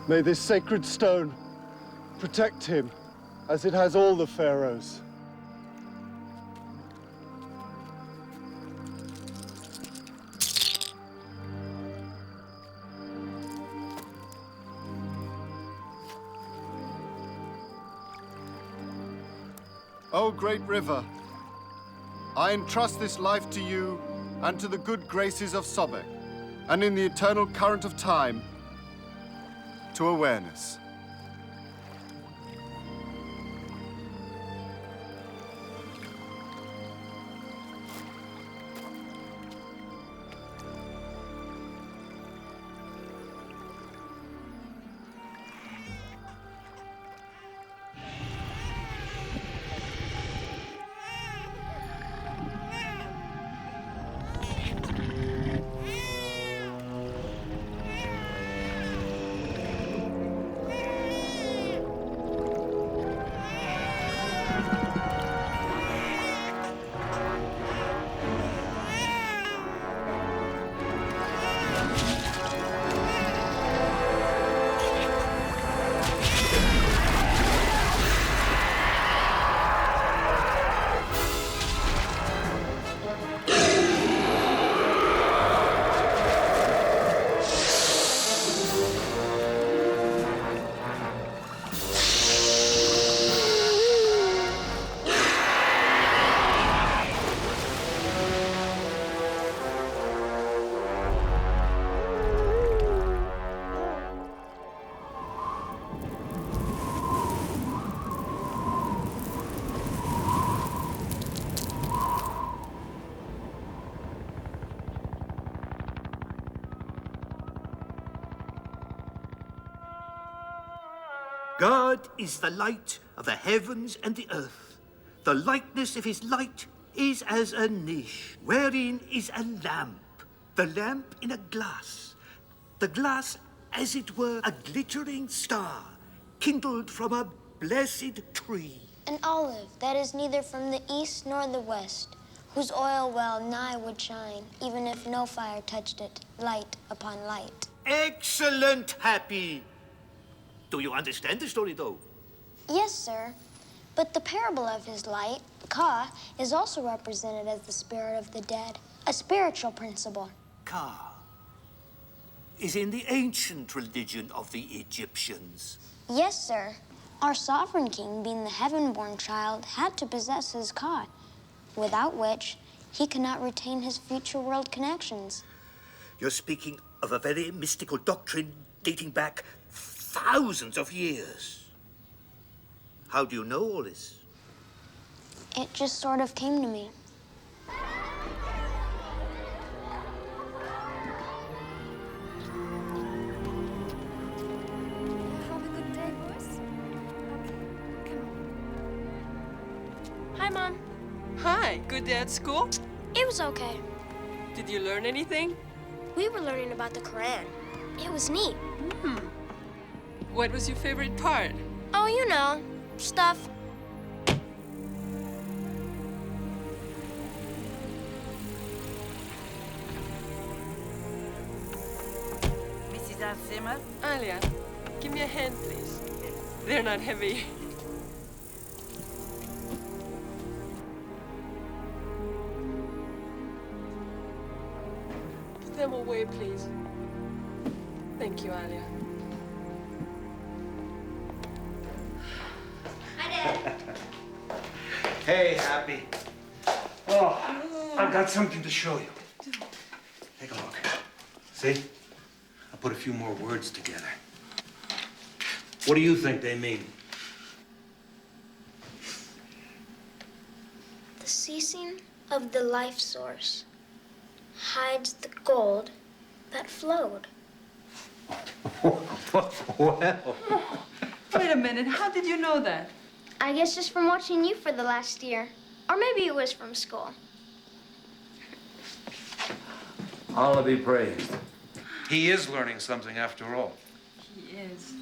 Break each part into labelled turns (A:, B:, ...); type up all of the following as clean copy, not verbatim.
A: May this sacred stone protect him as it has all the pharaohs. O great river, I entrust this life to you and to the good graces of Sobek, and in the eternal current of time, to awareness.
B: God is the light of the heavens and the earth. The likeness of his light is as a niche, wherein is a lamp. The lamp in a glass. The glass, as it were, a glittering star, kindled from a blessed tree.
C: An olive that is neither from the east nor the west, whose oil well nigh would shine, even if no fire touched it, light upon light.
B: Excellent, Happy. Do you understand the story, though?
C: Yes, sir. But the parable of his light, Ka, is also represented as the spirit of the dead, a spiritual principle.
B: Ka is in the ancient religion of the Egyptians.
C: Yes, sir. Our sovereign king, being the heaven-born child, had to possess his Ka, without which he cannot retain his future world connections.
B: You're speaking of a very mystical doctrine dating back thousands of years. How do you know all this?
C: It just sort of came to me.
D: Have a good day, boys. Okay, come on. Hi, Mom.
E: Hi, good day at school?
D: It was okay.
E: Did you learn anything?
D: We were learning about the Quran. It was neat.
E: What was your favorite part?
D: Oh, you know, stuff.
F: Mrs. Alzheimer?
E: Alia, give me a hand, please. They're not heavy. Put them away, please. Thank you, Alia.
G: Hey, Happy. Oh, I've got something to show you. Take a look. See? I put a few more words together. What do you think they mean?
C: The ceasing of the life source hides the gold that flowed.
G: Well,
F: Wait a minute, how did you know that?
C: I guess just from watching you for the last year. Or maybe it was from school.
G: Allah be praised. He is learning something after all.
F: He is.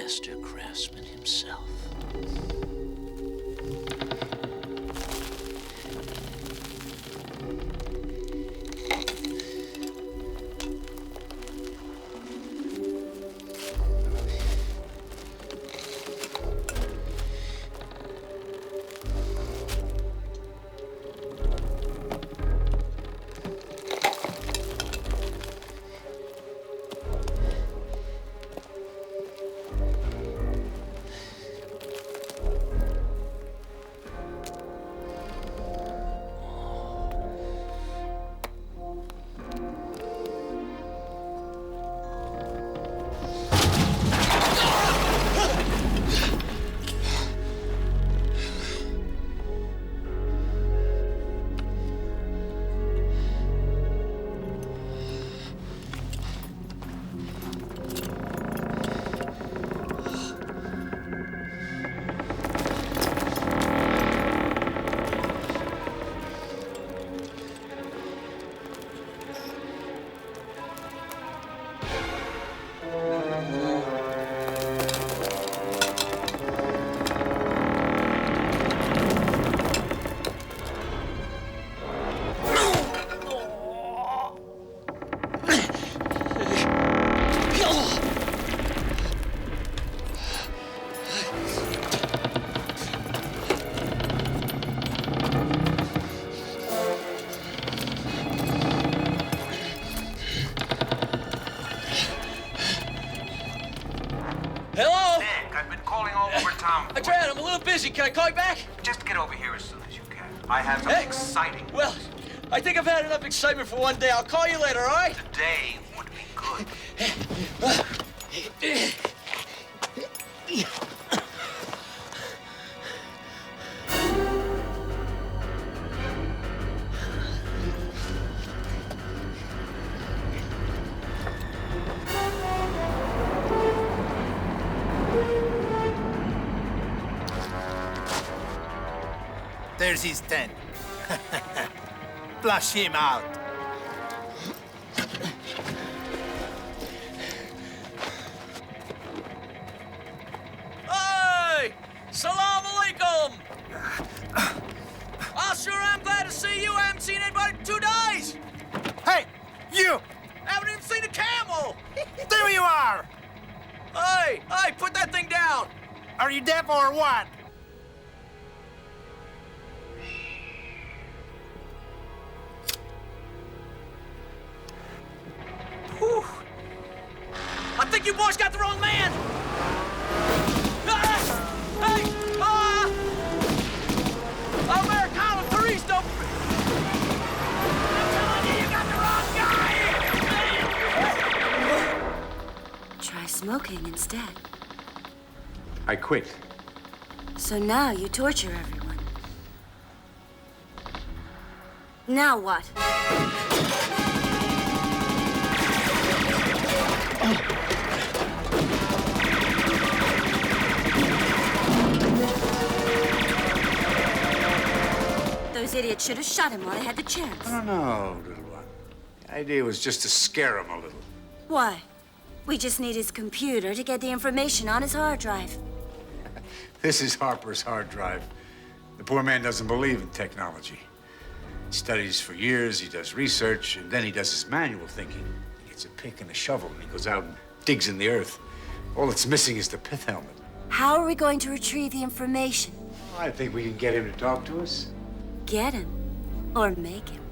H: master craftsman himself.
G: Hello? Nick, I've been calling all over town.
H: Dad, I'm a little busy. Can I call you back?
G: Just get over here as soon as you can. I have some exciting
H: Well,
G: news.
H: I think I've had enough excitement for one day. I'll call you later, all right?
G: Today would be good.
I: There's his tent. Flush him out.
H: Hey! Salam alaikum! I sure am glad to see you. I haven't seen anybody in 2 days.
I: Hey, you!
H: Haven't even seen a camel.
I: There you are!
H: Hey, put that thing down.
I: Are you deaf or what?
H: Whew. I think you boys got the wrong man. Americano Turisto. I'm telling you, you got the wrong guy.
J: Try smoking instead.
G: I quit.
J: So now you torture everyone. Now what? Those idiots should have shot him while they had the chance.
K: No, little one. The idea was just to scare him a little.
J: Why? We just need his computer to get the information on his hard drive.
K: This is Harper's hard drive. The poor man doesn't believe in technology. He studies for years, he does research, and then he does his manual thinking. He gets a pick and a shovel, and he goes out and digs in the earth. All that's missing is the pith helmet.
J: How are we going to retrieve the information?
K: I think we can get him to talk to us.
J: Get him. Or make him.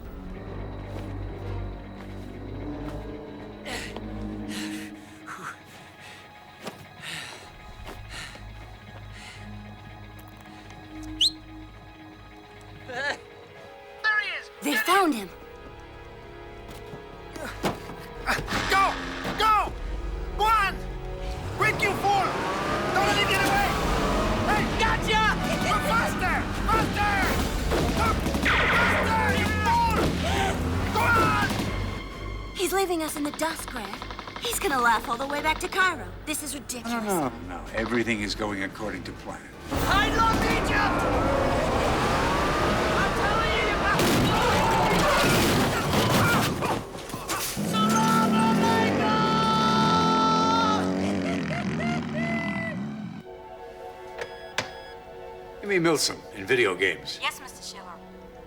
J: They found him.
I: Go! Go! Go on! Quick, you fool! Don't let him get away! Hey, gotcha! Go faster! Faster! Go faster, you fool! Go on!
J: He's leaving us in the dust, Grant. He's gonna laugh all the way back to Cairo. This is ridiculous.
K: No. Everything is going according to plan.
H: I love Egypt! I'm telling you, Salam alaikum!
K: me Milsom in video games.
J: Yes, Mr. Schiller.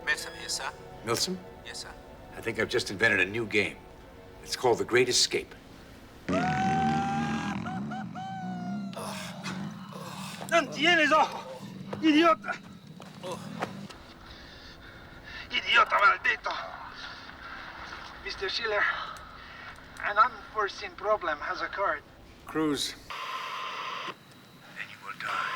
I: Milsom here, sir.
K: Milsom?
I: Yes, sir.
K: I think I've just invented a new game. It's called The Great Escape.
G: ¡No tienes ojo! ¡Idiota! ¡Idiota maldito!
I: Mr. Schiller, an unforeseen problem has occurred.
K: Cruz. And you will die.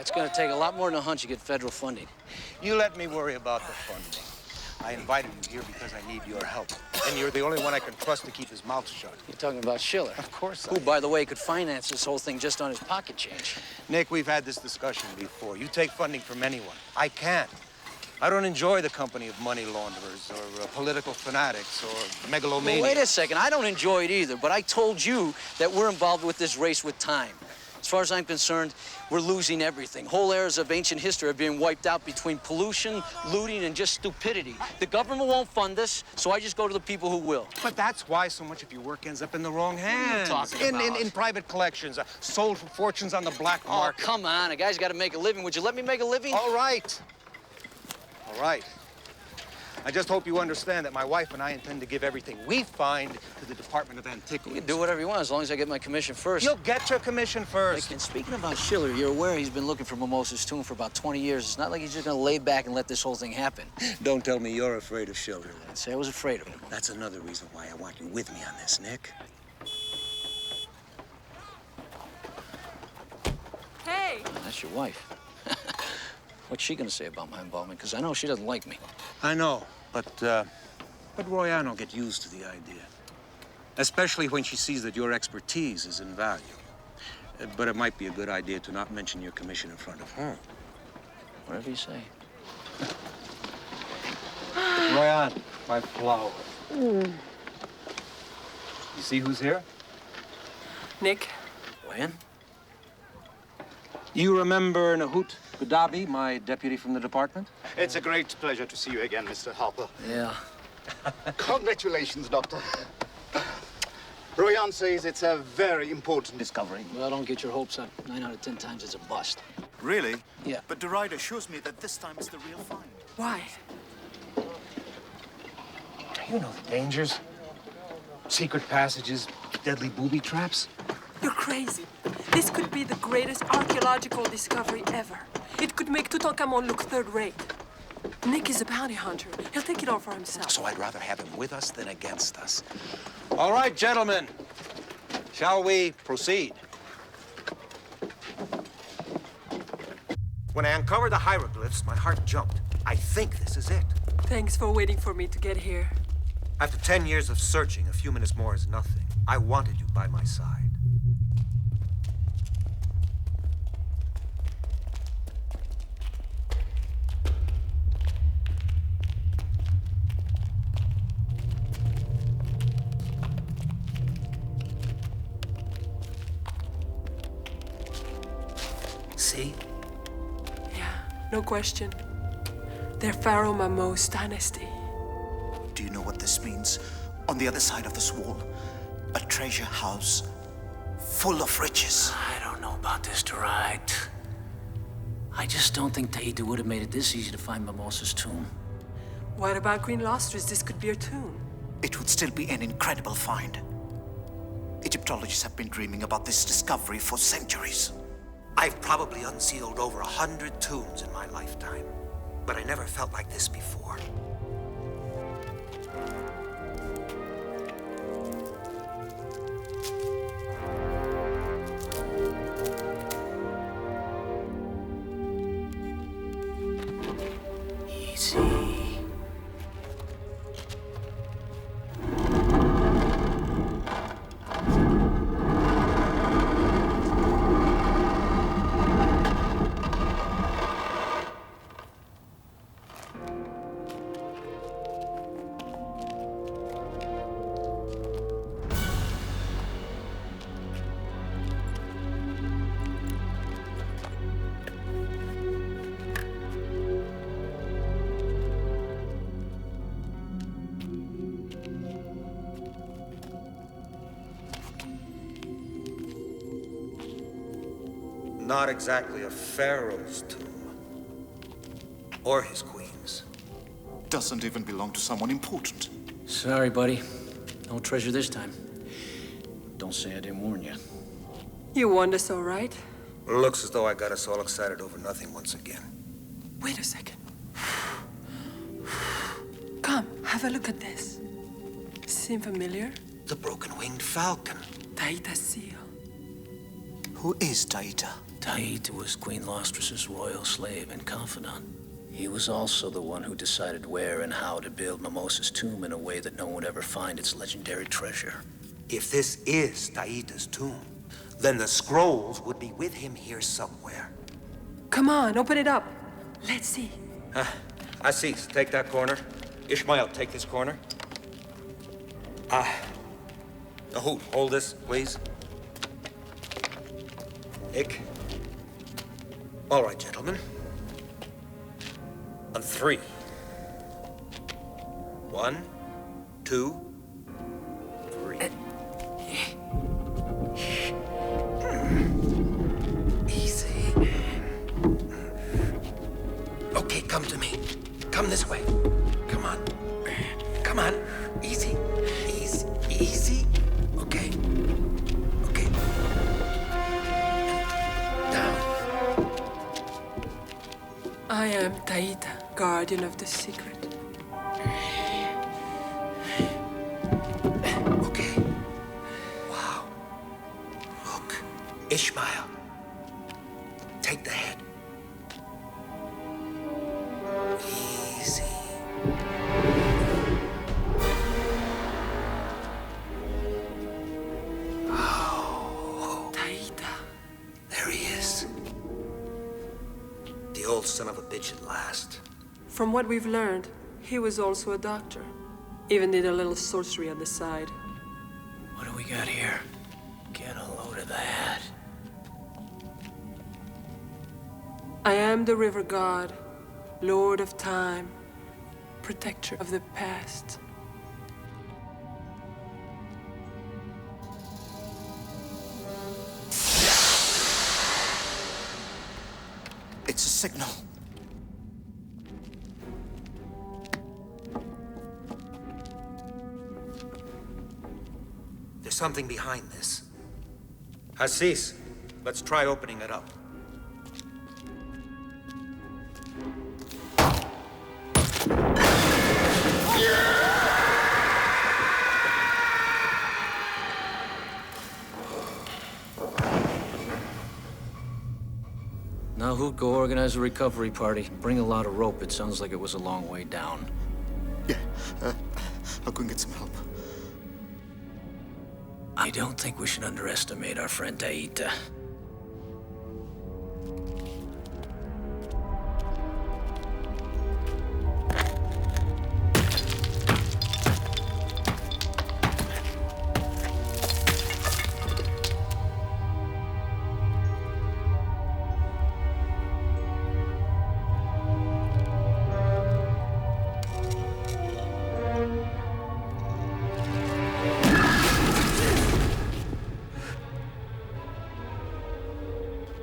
L: It's going to take a lot more than a hunch to get federal funding.
M: You let me worry about the funding. I invited you here because I need your help. And you're the only one I can trust to keep his mouth shut.
L: You're talking about Schiller.
M: Of course I
L: Who,
M: am.
L: by the way, could finance this whole thing just on his pocket change.
M: Nick, we've had this discussion before. You take funding from anyone. I can't. I don't enjoy the company of money launderers or political fanatics or megalomaniacs.
L: Well, wait a second. I don't enjoy it either, but I told you that we're involved with this race with time. As far as I'm concerned, we're losing everything. Whole eras of ancient history are being wiped out between pollution, looting, and just stupidity. The government won't fund us, so I just go to the people who will.
M: But that's why so much of your work ends up in the wrong hands.
L: What are you talking about?
M: In private collections, sold for fortunes on the black market.
L: Oh, come on. A guy's got to make a living. Would you let me make a living?
M: All right. All right. I just hope you understand that my wife and I intend to give everything we find to the Department of Antiquities.
L: You can do whatever you want as long as I get my commission first.
M: You'll get your commission first.
L: And speaking about Schiller, you're aware he's been looking for Mimosa's tomb for about 20 years. It's not like he's just going to lay back and let this whole thing happen.
M: Don't tell me you're afraid of Schiller.
L: I'd say I was afraid of him.
M: That's another reason why I want you with me on this, Nick.
E: Hey!
L: That's your wife. What's she gonna say about my involvement? Because I know she doesn't like me.
M: I know, but Royano get used to the idea. Especially when she sees that your expertise is in value. But it might be a good idea to not mention your commission in front of her.
L: Whatever you say.
M: Royan, my flower. You see who's here?
E: Nick?
L: When?
M: You remember Nahut Gudabi, my deputy from the department?
N: It's a great pleasure to see you again, Mr. Harper.
L: Yeah.
N: Congratulations, Doctor. Royan says it's a very important discovery.
L: Well, don't get your hopes up. 9 out of 10 times it's a bust.
N: Really?
L: Yeah.
N: But DeRide assures me that this time it's the real find.
E: Why?
M: You know the dangers. Secret passages, deadly booby traps.
E: You're crazy. This could be the greatest archaeological discovery ever. It could make Tutankhamun look third-rate. Nick is a bounty hunter. He'll take it all for himself.
M: So I'd rather have him with us than against us. All right, gentlemen. Shall we proceed? When I uncovered the hieroglyphs, my heart jumped. I think this is it.
E: Thanks for waiting for me to get here.
M: After 10 years of searching, a few minutes more is nothing. I wanted you by my side. See?
E: Yeah, no question. They're Pharaoh Mamo's dynasty.
N: Do you know what this means? On the other side of this wall, a treasure house full of riches.
L: I don't know about this, DeRide. I just don't think Taita would have made it this easy to find Mimosa's tomb.
E: What about Green Lustrous? This could be her tomb.
N: It would still be an incredible find. Egyptologists have been dreaming about this discovery for centuries.
M: I've probably unsealed over 100 tombs in my lifetime, but I never felt like this before.
L: Easy.
G: not exactly a pharaoh's tomb. Or his queen's.
N: Doesn't even belong to someone important.
L: Sorry, buddy. No treasure this time. Don't say I didn't warn you.
E: You warned us all right.
G: Looks as though I got us all excited over nothing once again.
E: Wait a second. Come, have a look at this. Seem familiar?
G: The broken-winged falcon.
E: Taita's seal.
N: Who is Taita?
L: Taita was Queen Lostras's royal slave and confidant. He was also the one who decided where and how to build Mimosa's tomb in a way that no one would ever find its legendary treasure.
G: If this is Taita's tomb, then the scrolls would be with him here somewhere.
E: Come on, open it up. Let's see.
G: Aziz, take that corner. Ishmael, take this corner. Ahoot, hold this, please. Nick. All right, gentlemen. On 3. 1, 2, 3. Easy. Okay, come to me. Come this way. Come on. Come on. Easy. Easy. Easy. Okay. Okay. And down.
E: I am Taita, guardian of the secret.
G: Okay. Wow. Look. Ishmael. Take the head. Easy. Oh.
E: Taita.
G: There he is. The old son of a bitch at last.
E: From what we've learned, he was also a doctor. Even did a little sorcery on the side.
L: What do we got here? Get a load of that.
E: I am the river god, lord of time, protector of the past.
N: It's a signal.
G: There's something behind this. Aziz, let's try opening it up.
L: Now who'd go organize a recovery party? Bring a lot of rope. It sounds like it was a long way down.
N: Yeah, I'll go and get some help.
L: I don't think we should underestimate our friend Taita.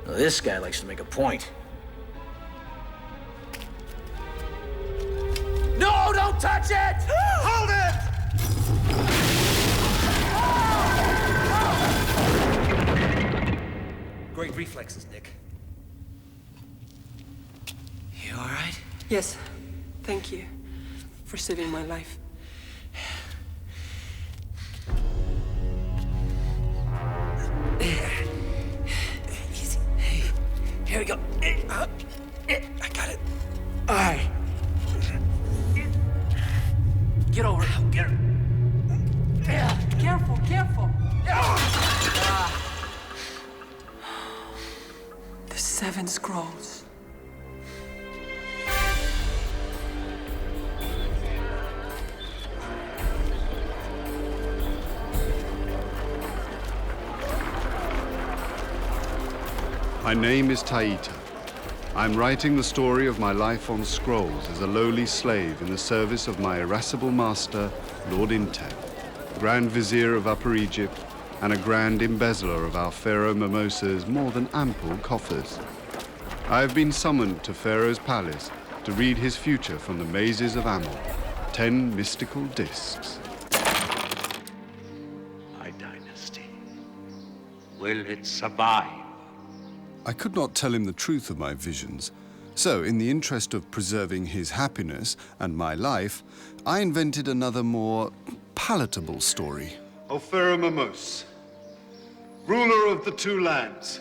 L: This guy likes to make a point.
H: No, don't touch it! Hold it!
G: Great reflexes, Nick.
L: You all right?
E: Yes, thank you for saving my life.
G: Easy. Hey, here we go. I got it. All right. Get over it. Get her.
E: Careful, careful. The 7 scrolls.
A: My name is Taita. I'm writing the story of my life on scrolls as a lowly slave in the service of my irascible master, Lord Intep, Grand Vizier of Upper Egypt, and a grand embezzler of our Pharaoh Mimosa's more than ample coffers. I have been summoned to Pharaoh's palace to read his future from the mazes of Ammon, 10 mystical discs.
K: My dynasty, will it survive?
A: I could not tell him the truth of my visions, so in the interest of preserving his happiness and my life, I invented another more palatable story. O Pharaoh Mimose, ruler of the two lands,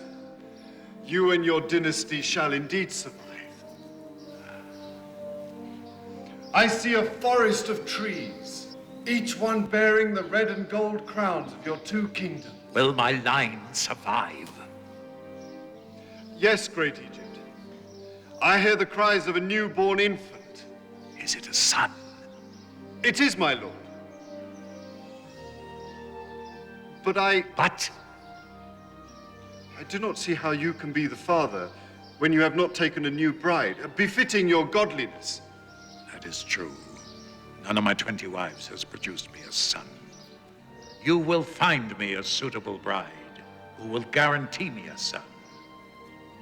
A: you and your dynasty shall indeed survive. I see a forest of trees, each one bearing the red and gold crowns of your two kingdoms.
K: Will my line survive?
A: Yes, great Egypt. I hear the cries of a newborn infant.
K: Is it a son?
A: It is, my lord. But I do not see how you can be the father when you have not taken a new bride, befitting your godliness.
K: That is true. None of my 20 wives has produced me a son. You will find me a suitable bride who will guarantee me a son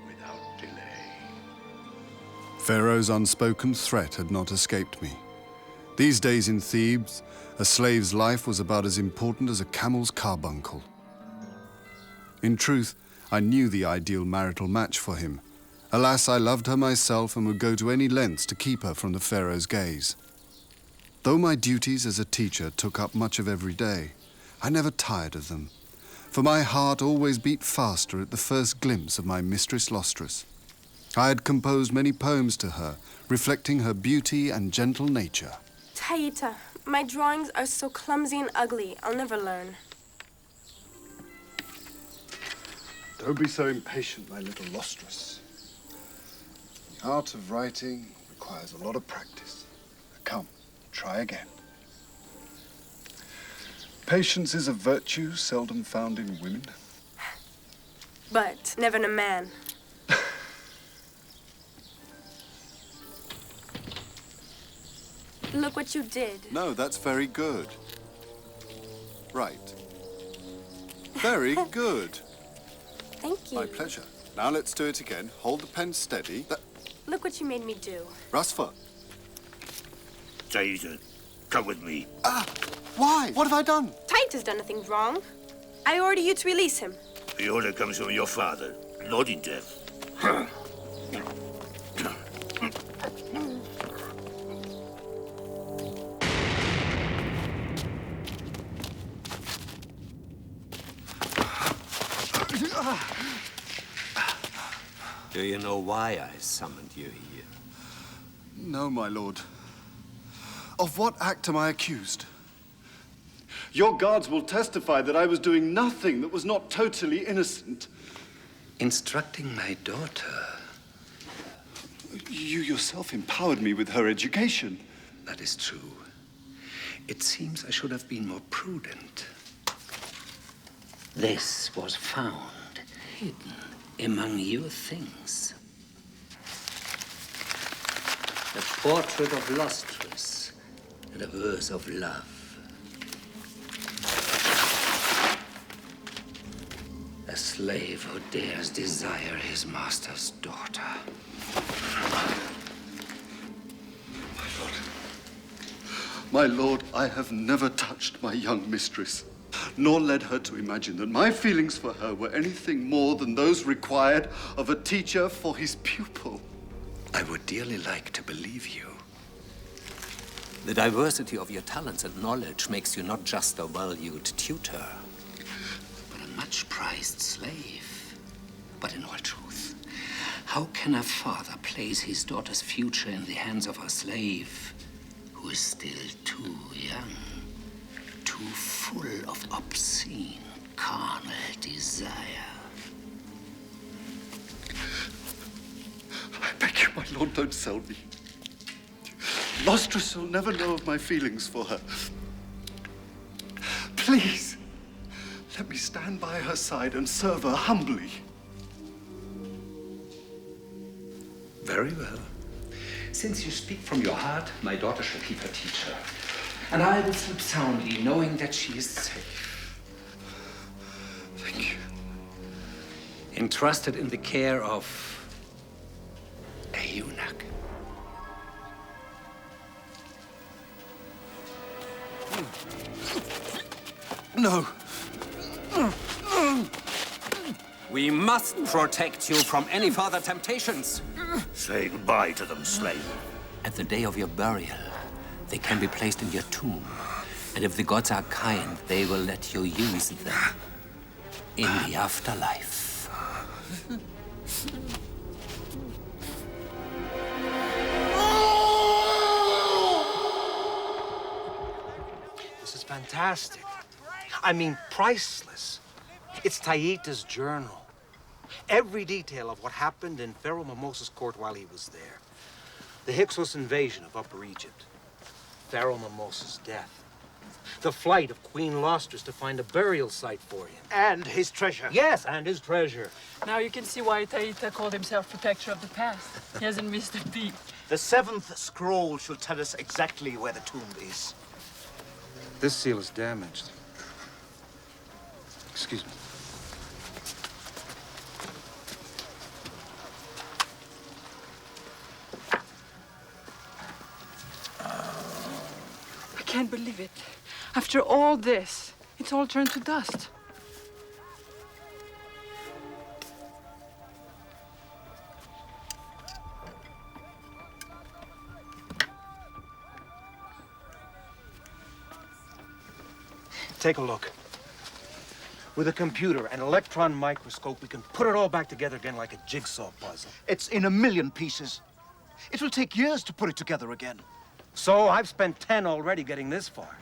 K: without delay.
A: Pharaoh's unspoken threat had not escaped me. These days in Thebes, a slave's life was about as important as a camel's carbuncle. In truth, I knew the ideal marital match for him. Alas, I loved her myself and would go to any lengths to keep her from the Pharaoh's gaze. Though my duties as a teacher took up much of every day, I never tired of them, for my heart always beat faster at the first glimpse of my mistress Lustrous. I had composed many poems to her, reflecting her beauty and gentle nature.
E: Taita, my drawings are so clumsy and ugly, I'll never learn.
A: Don't be so impatient, my little Lustrous. The art of writing requires a lot of practice. Come, try again. Patience is a virtue seldom found in women.
E: But never in a man. Look what you did.
A: No, that's very good. Right. Very good.
E: Thank you.
A: My pleasure. Now let's do it again. Hold the pen steady.
E: Look what you made me do.
A: Rasfa.
O: Taita, come with me.
A: Why? What have I done?
E: Taita's done nothing wrong. I order you to release him.
O: The order comes from your father, not in death.
P: Do you know why I summoned you here?
A: No, my lord. Of what act am I accused? Your guards will testify that I was doing nothing that was not totally innocent.
P: Instructing my daughter.
A: You yourself empowered me with her education.
P: That is true. It seems I should have been more prudent. This was found hidden among your things. A portrait of Lustrous and a verse of love. A slave who dares desire his master's daughter.
A: My lord, I have never touched my young mistress, nor led her to imagine that my feelings for her were anything more than those required of a teacher for his pupil.
P: I would dearly like to believe you. The diversity of your talents and knowledge makes you not just a valued tutor, but a much-prized slave. But in all truth, how can a father place his daughter's future in the hands of a slave who is still too young, too full of obscene, carnal desire?
A: I beg you, my lord, don't sell me. Lustrous will never know of my feelings for her. Please, let me stand by her side and serve her humbly.
P: Very well. Since you speak from your heart, my daughter shall keep her teacher. And I will sleep soundly, knowing that she is safe. entrusted in the care of a eunuch.
I: No.
P: We must protect you from any further temptations.
O: Say goodbye to them, slave.
P: At the day of your burial, they can be placed in your tomb. And if the gods are kind, they will let you use them in the afterlife.
M: This is fantastic. I mean, priceless. It's Taita's journal. Every detail of what happened in Pharaoh Mimosas' court while he was there. The Hyksos invasion of Upper Egypt. Pharaoh Mimosas' death. The flight of Queen Lustrous to find a burial site for him.
B: And his treasure.
M: Yes, and his treasure.
E: Now you can see why Taita called himself protector of the past. He hasn't missed a beat.
N: The 7th scroll shall tell us exactly where the tomb is.
M: This seal is damaged. Excuse me.
E: I can't believe it. After all this, it's all turned to dust.
M: Take a look. With a computer and electron microscope, we can put it all back together again like a jigsaw puzzle.
N: It's in 1,000,000 pieces. It will take years to put it together again.
M: So I've spent 10 already getting this far.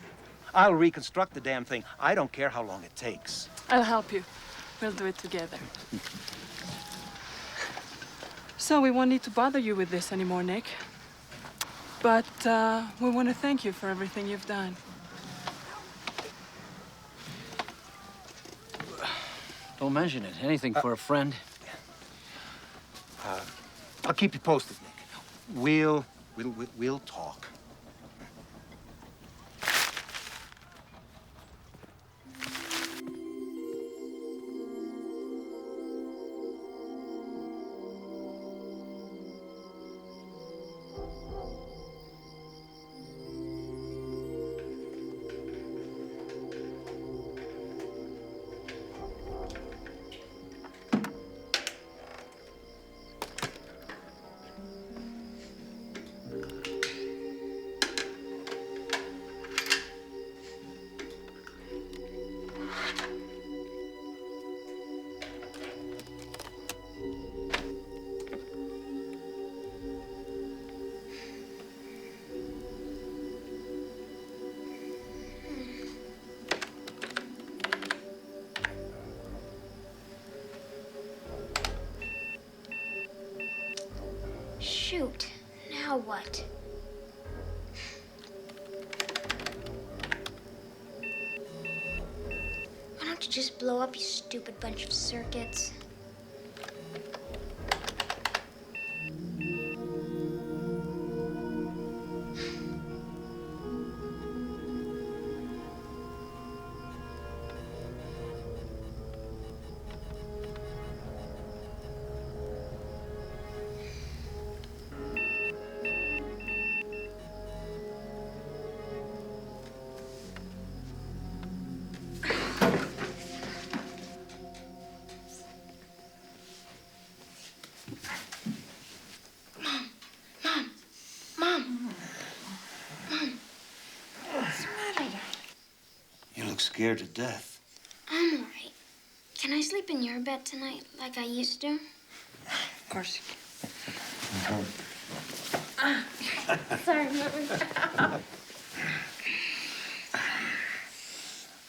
M: I'll reconstruct the damn thing. I don't care how long it takes.
E: I'll help you. We'll do it together. So we won't need to bother you with this anymore, Nick. But we want to thank you for everything you've done.
L: Don't mention it. Anything for a friend.
M: I'll keep you posted, Nick. We'll talk.
C: Shoot. Now what? Why don't you just blow up, you stupid bunch of circuits?
O: Scared to death.
C: I'm all right. Can I sleep in your bed tonight like I used to?
E: Of course you
C: can. Sorry, Mom.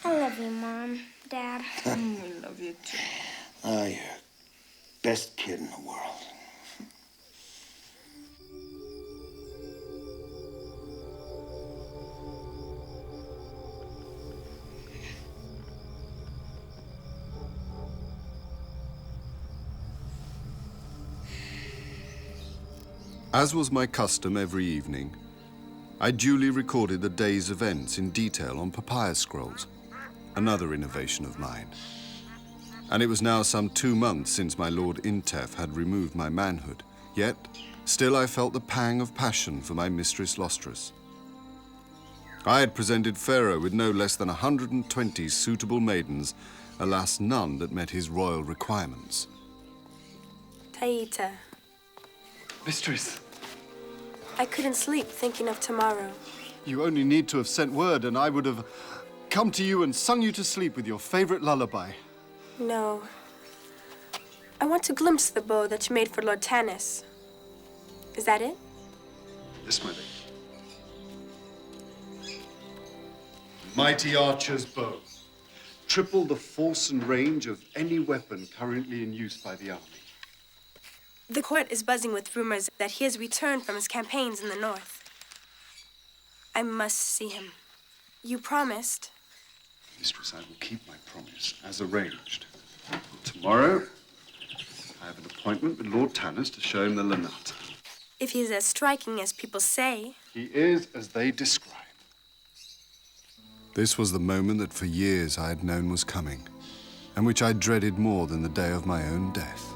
C: I love you, Mom, Dad.
E: We love you too.
O: Oh, you're best kid in the world.
A: As was my custom every evening, I duly recorded the day's events in detail on papyrus scrolls, another innovation of mine. and it was now some 2 months since my Lord Intef had removed my manhood. Yet, still I felt the pang of passion for my mistress Lostrus. I had presented Pharaoh with no less than 120 suitable maidens, alas, none that met his royal requirements.
Q: Taita,
A: Mistress,
Q: I couldn't sleep thinking of tomorrow.
A: you only need to have sent word and I would have come to you and sung you to sleep with your favorite lullaby.
Q: No. I want to glimpse the bow that you made for Lord Tanis. Is that it?
A: Yes, my lady. Mighty archer's bow. Triple the force and range of any weapon currently in use by the army.
Q: The court is buzzing with rumors that he has returned from his campaigns in the north. I must see him. You promised.
A: Mistress, I will keep my promise, as arranged. Tomorrow, I have an appointment with Lord Tanis to show him the Lanata.
Q: If he is as striking as people say.
A: He is as they describe. This was the moment that for years I had known was coming, and which I dreaded more than the day of my own death.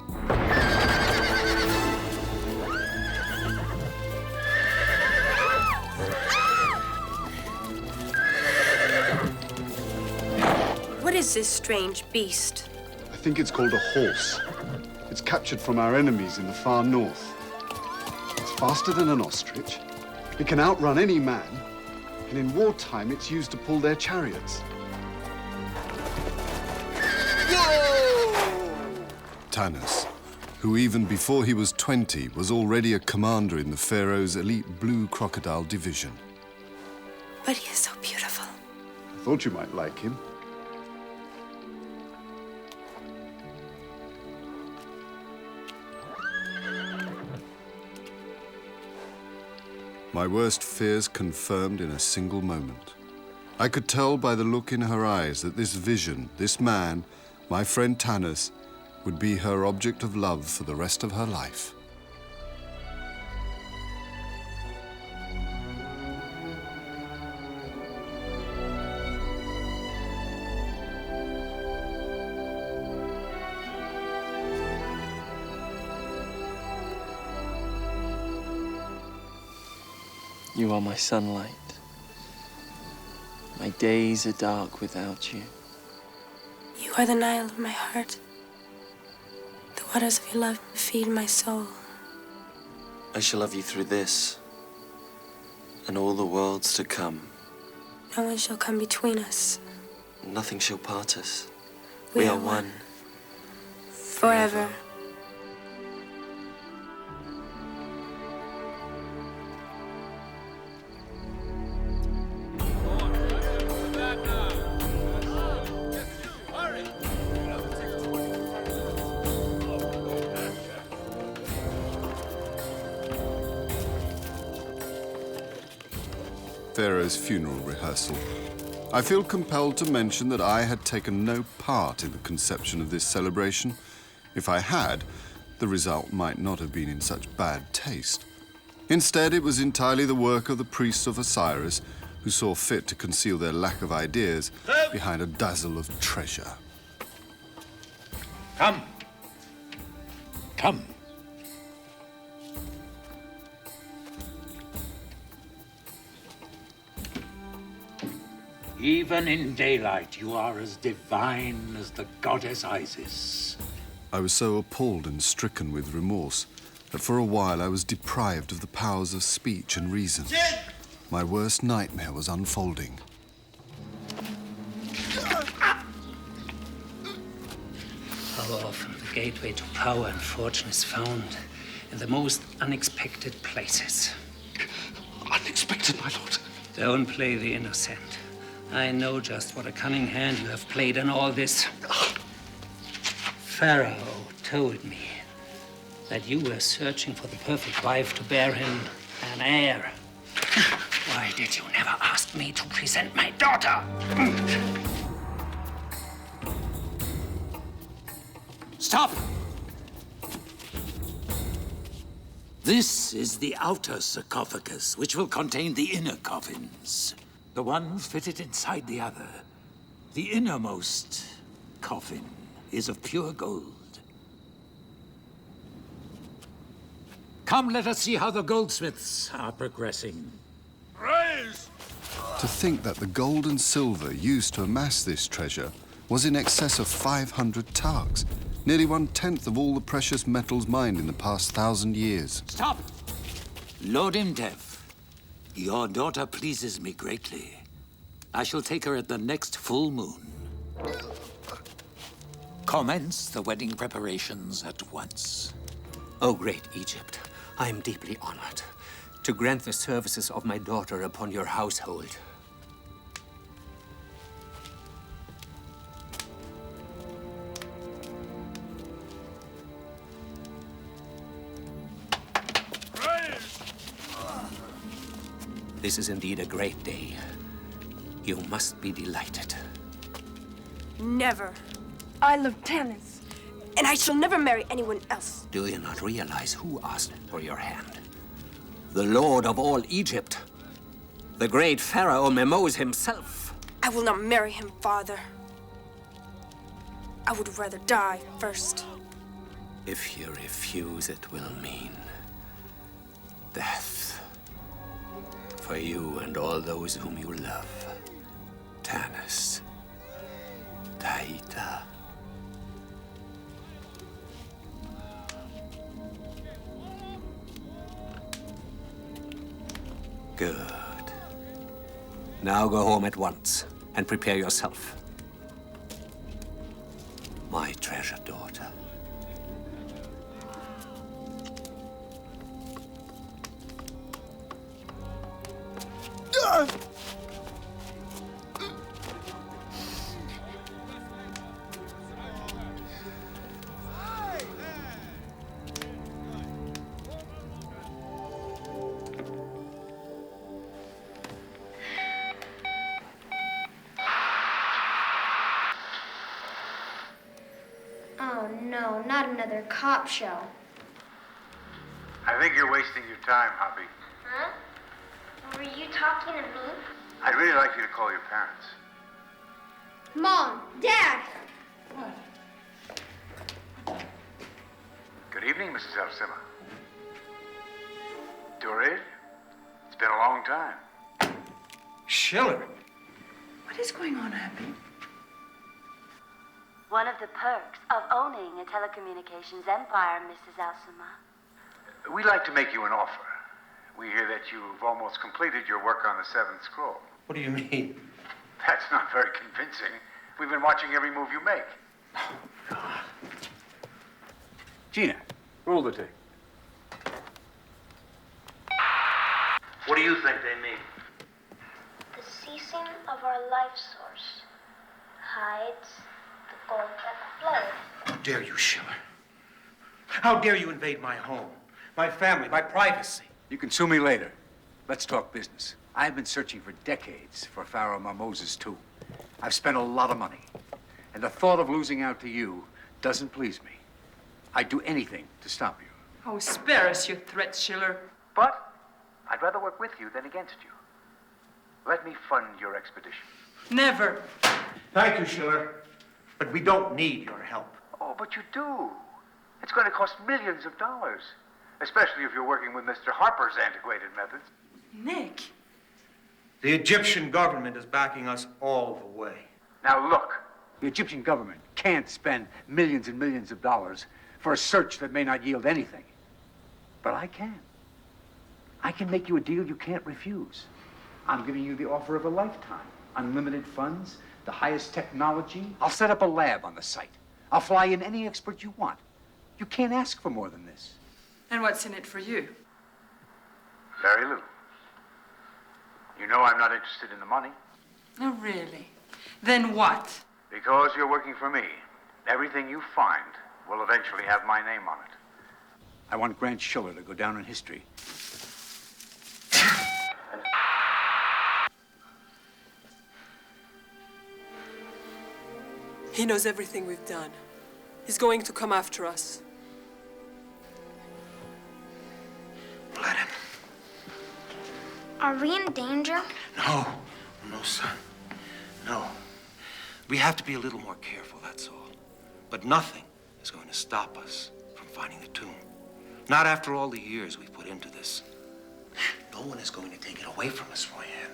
Q: What is this strange beast?
A: I think it's called a horse. It's captured from our enemies in the far north. It's faster than an ostrich. It can outrun any man. And in wartime, it's used to pull their chariots. Tanis, who even before he was 20, was already a commander in the Pharaoh's elite blue crocodile division.
Q: But he is so beautiful.
A: I thought you might like him. My worst fears confirmed in a single moment. I could tell by the look in her eyes that this vision, this man, my friend Tanis, would be her object of love for the rest of her life.
R: You are my sunlight. My days are dark without you.
Q: You are the Nile of my heart. The waters of your love feed my soul.
R: I shall love you through this and all the worlds to come.
Q: No one shall come between us.
R: Nothing shall part us.
Q: We
R: We
Q: are
R: are one.
Q: Forever.
A: Pharaoh's funeral rehearsal. I feel compelled to mention that I had taken no part in the conception of this celebration. If I had, the result might not have been in such bad taste. Instead, it was entirely the work of the priests of Osiris, who saw fit to conceal their lack of ideas behind a dazzle of treasure.
K: Come. Come. Even in daylight, you are as divine as the goddess Isis.
A: I was so appalled and stricken with remorse that for a while I was deprived of the powers of speech and reason. My worst nightmare was unfolding.
S: How often the gateway to power and fortune is found in the most unexpected places.
A: Unexpected, my lord.
S: Don't play the innocent. I know just what a cunning hand you have played in all this. Pharaoh told me that you were searching for the perfect wife to bear him an heir. Why did you never ask me to present my daughter?
K: Stop! This is the outer sarcophagus, which will contain the inner coffins. The one fitted inside the other. The innermost coffin
P: is of pure gold. Come, let us see how the goldsmiths are progressing.
A: Raise! To think that the gold and silver used to amass this treasure was in excess of 500 tarks, nearly 1/10 of all the precious metals mined in the past 1,000 years.
P: Stop! Lord Imdev, your daughter pleases me greatly. I shall take her at the next full moon. Commence the wedding preparations at once.
S: O great Egypt, I am deeply honored to grant the services of my daughter upon your household. This is indeed a great day. You must be delighted.
Q: Never. I love tennis, and I shall never marry anyone else.
S: Do you not realize who asked for your hand? The Lord of all Egypt. The great Pharaoh Memoes himself.
Q: I will not marry him, father. I would rather die first.
S: If you refuse, it will mean death. For you and all those whom you love. Tanis. Taita. Good. Now go home at once and prepare yourself. My treasured daughter.
C: Oh no, not another cop show.
K: I think you're wasting your time, Hoppy.
C: Huh? Were you talking to me?
K: I'd really like you to call your parents.
C: Mom, Dad!
K: Good evening, Mrs. Alcima. Dorid? It's been a long time.
F: Schiller? What is going on, Happy?
J: One of the perks of owning a telecommunications empire, Mrs. Alcima.
K: We'd like to make you an offer. We hear that you've almost completed your work on the Seventh Scroll.
G: What do you mean?
K: That's not very convincing. We've been watching every move you make. Gina, roll the tape. What do you think they mean?
C: The ceasing of our life source hides the gold that flowed.
G: How dare you, Schiller? How dare you invade my home, my family, my privacy?
K: You can sue me later. Let's talk business. I've been searching for decades for Pharaoh Mimosas tomb. I've spent a lot of money. And the thought of losing out to you doesn't please me. I'd do anything to stop you.
F: Oh, spare us your threats, Schiller.
K: But I'd rather work with you than against you. Let me fund your expedition.
F: Never.
G: Thank you, Schiller. But we don't need your help.
K: Oh, but you do. It's going to cost millions of dollars. Especially if you're working with Mr. Harper's antiquated methods.
F: Nick.
G: The Egyptian government is backing us all the way.
K: Now look, the Egyptian government can't spend millions and millions of dollars for a search that may not yield anything. But I can. I can make you a deal you can't refuse. I'm giving you the offer of a lifetime. Unlimited funds, the highest technology. I'll set up a lab on the site. I'll fly in any expert you want. You can't ask for more than this.
F: And what's in it for you?
K: Very little. You know I'm not interested in the money.
F: Oh, really? Then what?
K: Because you're working for me, everything you find will eventually have my name on it. I want Grant Schiller to go down in history.
E: He knows everything we've done. He's going to come after us.
G: Let him.
C: Are we in danger?
G: No. No, son. No. We have to be a little more careful, that's all.
M: But nothing is going to stop us from finding the tomb. Not after all the years we've put into this. No one is going to take it away from us, Royan.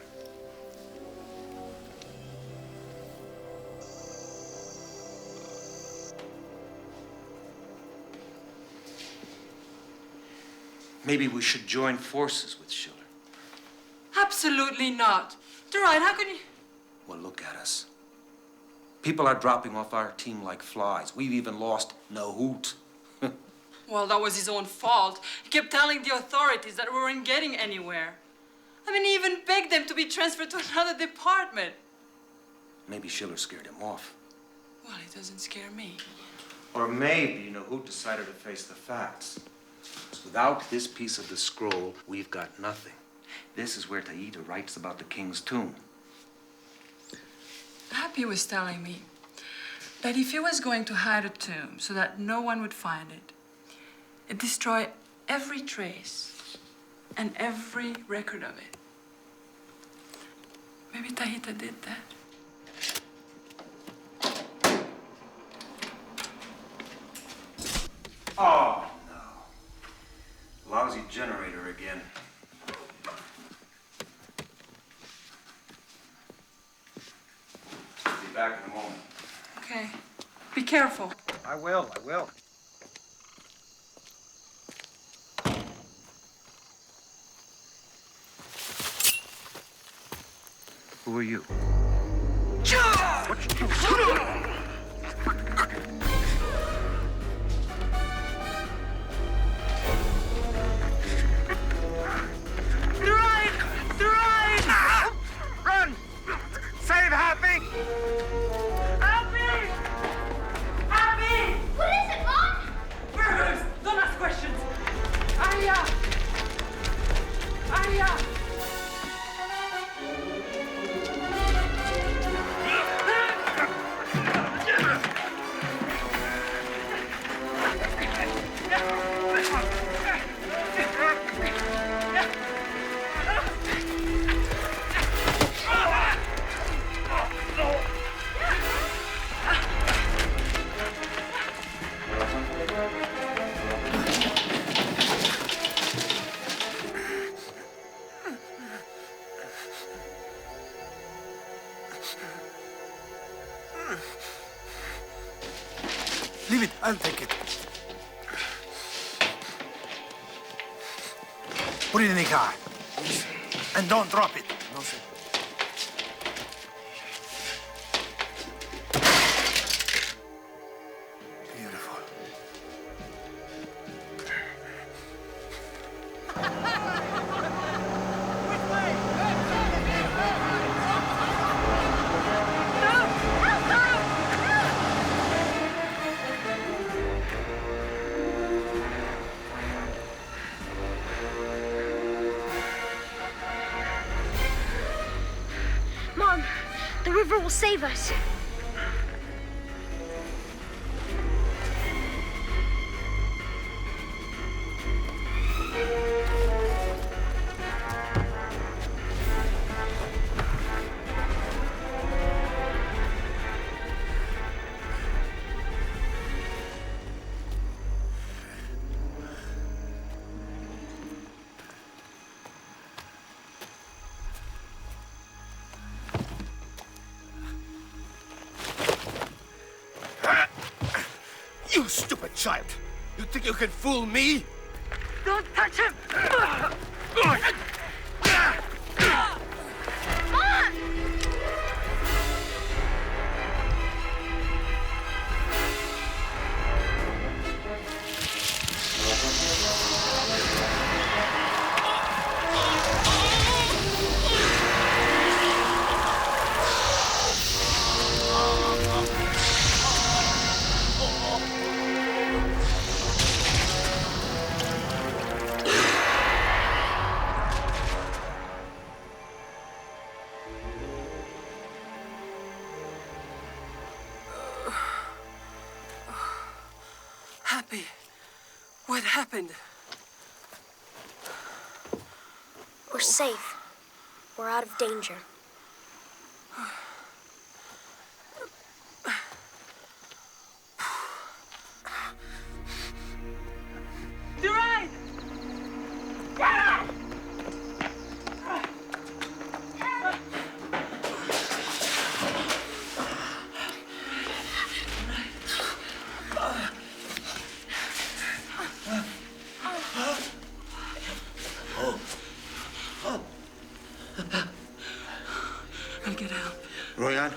M: Maybe we should join forces with Schiller.
E: Absolutely not. Durant, how can you...
M: Well, look at us. People are dropping off our team like flies. We've even lost Nahoot.
E: Well, that was his own fault. He kept telling the authorities that we weren't getting anywhere. I mean, he even begged them to be transferred to another department.
M: Maybe Schiller scared him off.
E: Well, it doesn't scare me.
M: Or maybe Nahoot decided to face the facts. Without this piece of the scroll, we've got nothing. This is where Taita writes about the king's tomb.
E: Happy was telling me that if he was going to hide a tomb so that no one would find it, it'd destroy every trace and every record of it. Maybe Taita did that.
M: Oh, no. Lousy generator again. I'll be back in a moment.
E: Okay. Be careful.
M: I will. Who are you?
I: Run! Save Happy!
E: Happy! Happy!
J: What is it, Mom?
E: Burgers! Don't ask questions! Aria! Aria!
I: Leave it, I'll take it. Put it in the car. And don't drop it. No, sir. Beautiful.
J: Mom, the river will save us.
I: You stupid child! You think you can fool me?
J: Don't touch him!
I: Mom!
E: Happy. What happened?
J: We're safe. We're out of danger.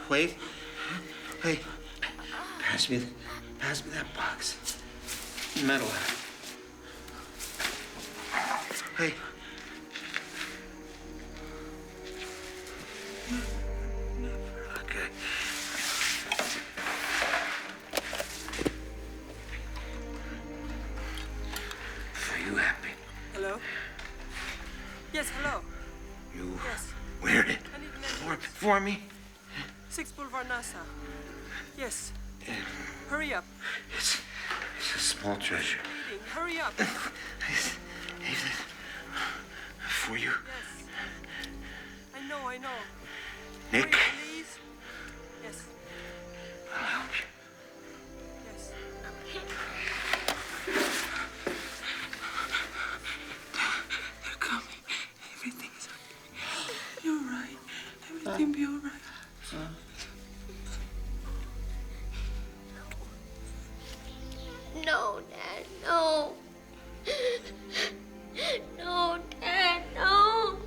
G: Wait. Hey, pass me that box. Metal. Hey. Okay. Are you happy?
T: Hello? Yes, hello.
G: You
T: Yes.
G: wear it
T: I need an entrance.
G: for me?
T: 6 Boulevard Nassau. Yes. Hurry up.
G: It's a small treasure.
T: Bleeding. Hurry up.
G: For you.
T: Yes. I know.
G: Nick.
T: Hurry, please. Yes.
G: I'll help you.
T: Yes.
E: They're coming. Everything is okay. You're right. Everything be all right.
C: No, Dad, no. No, Dad, no.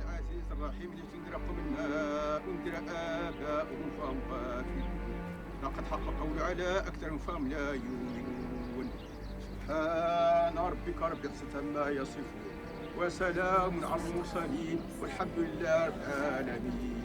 U: العزيز الرحيم اللي تنقرب منا انذر اباؤهم فهم غافلون لقد حق القول على اكثر فهم لا يؤمنون سبحان ربك رب العزة عما يصفون وسلام على المرسلين والحمد لله رب العالمين.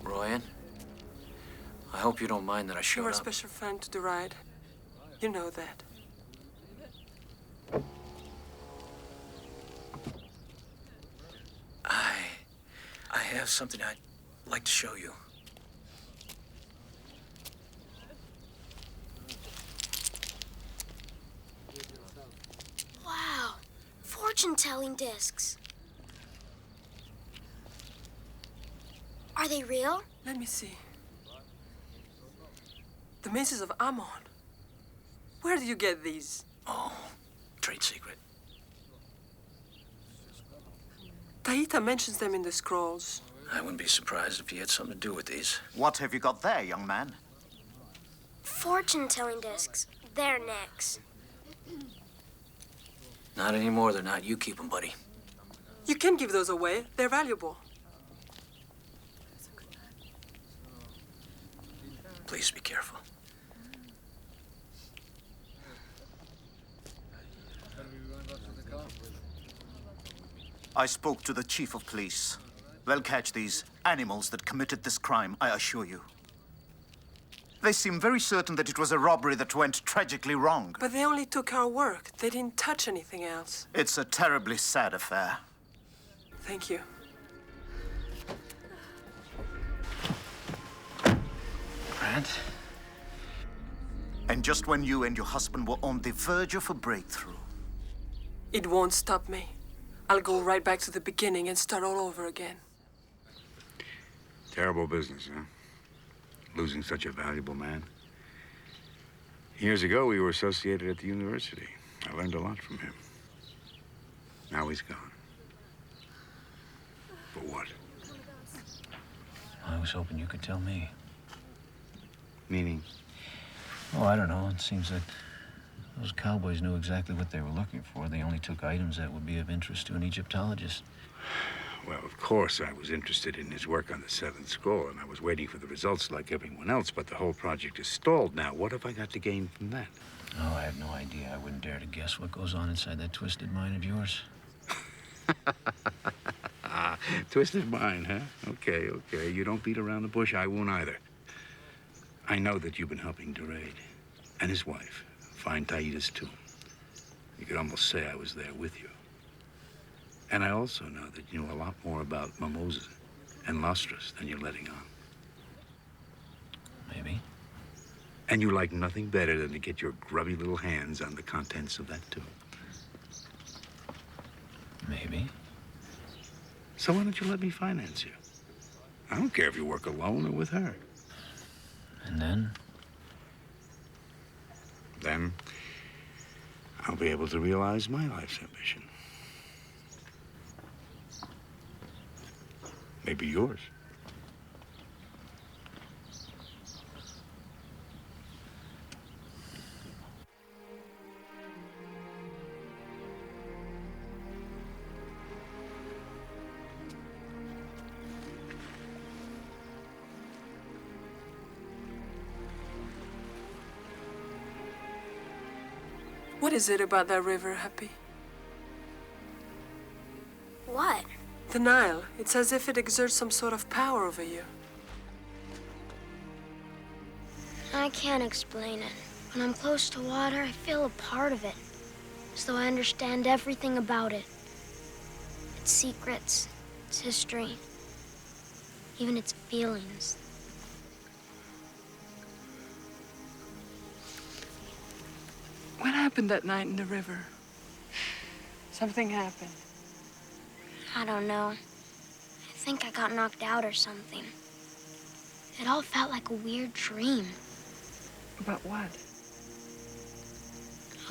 L: Royan, I hope you don't mind that I showed
T: You're a
L: up.
T: special friend to the ride. You know that.
L: I have something I'd like to show you.
C: Wow, fortune-telling discs. Are they real?
T: Let me see. The mazes of Ammon. Where do you get these?
L: Oh, trade secret.
T: Taita mentions them in the scrolls.
L: I wouldn't be surprised if he had something to do with these.
N: What have you got there, young man?
C: Fortune-telling discs. They're necks.
L: Not anymore, they're not. You keep them, buddy.
T: You can give those away. They're valuable.
L: Please be careful.
N: I spoke to the chief of police. They'll catch these animals that committed this crime, I assure you. They seem very certain that it was a robbery that went tragically wrong.
T: But they only took our work. They didn't touch anything else.
N: It's a terribly sad affair.
T: Thank you.
L: Grant?
N: And just when you and your husband were on the verge of a breakthrough.
T: It won't stop me. I'll go right back to the beginning and start all over again.
K: Terrible business, huh? Losing such a valuable man. Years ago, we were associated at the university. I learned a lot from him. Now he's gone. For what?
L: I was hoping you could tell me.
K: Meaning?
L: Oh, I don't know. It seems that those cowboys knew exactly what they were looking for. They only took items that would be of interest to an Egyptologist.
K: Well, of course, I was interested in his work on the seventh scroll, and I was waiting for the results like everyone else, but the whole project is stalled now. What have I got to gain from that?
L: Oh, I have no idea. I wouldn't dare to guess what goes on inside that twisted mind of yours.
K: Twisted mind, huh? Okay. You don't beat around the bush. I won't either. I know that you've been helping Durade and his wife find Taida's tomb. You could almost say I was there with you. And I also know that you know a lot more about Mimosa and Lostris than you're letting on.
P: Maybe.
K: And you like nothing better than to get your grubby little hands on the contents of that tube.
P: Maybe.
K: So why don't you let me finance you? I don't care if you work alone or with her.
P: And then?
K: Then I'll be able to realize my life's ambition. Maybe yours.
T: What is it about that river, Happy?
Q: What?
T: The Nile. It's as if it exerts some sort of power over you.
C: I can't explain it. When I'm close to water, I feel a part of it. As though I understand everything about it. Its secrets, its history, even its feelings.
E: What happened that night in the river? Something happened.
C: I don't know. I think I got knocked out or something. It all felt like a weird dream.
E: About what?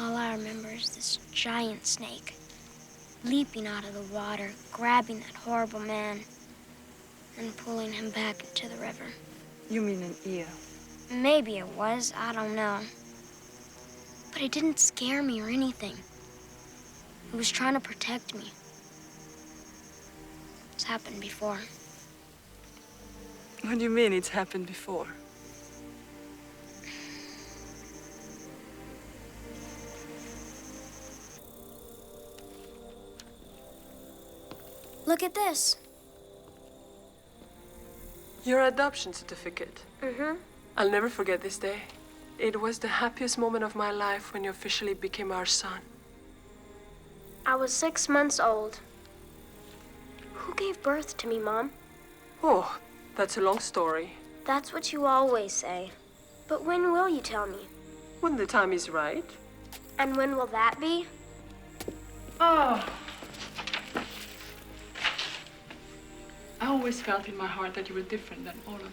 C: All I remember is this giant snake leaping out of the water, grabbing that horrible man, and pulling him back into the river.
E: You mean an eel?
C: Maybe it was, I don't know. But it didn't scare me or anything. It was trying to protect me. It's happened before.
E: What do you mean it's happened before?
C: Look at this.
T: Your adoption certificate.
C: Mm-hmm.
T: I'll never forget this day. It was the happiest moment of my life when you officially became our son.
Q: I was 6 months old. Who gave birth to me, Mom?
T: Oh, that's a long story.
Q: That's what you always say. But when will you tell me?
T: When the time is right.
Q: And when will that be?
E: Oh. I always felt in my heart that you were different than all of us.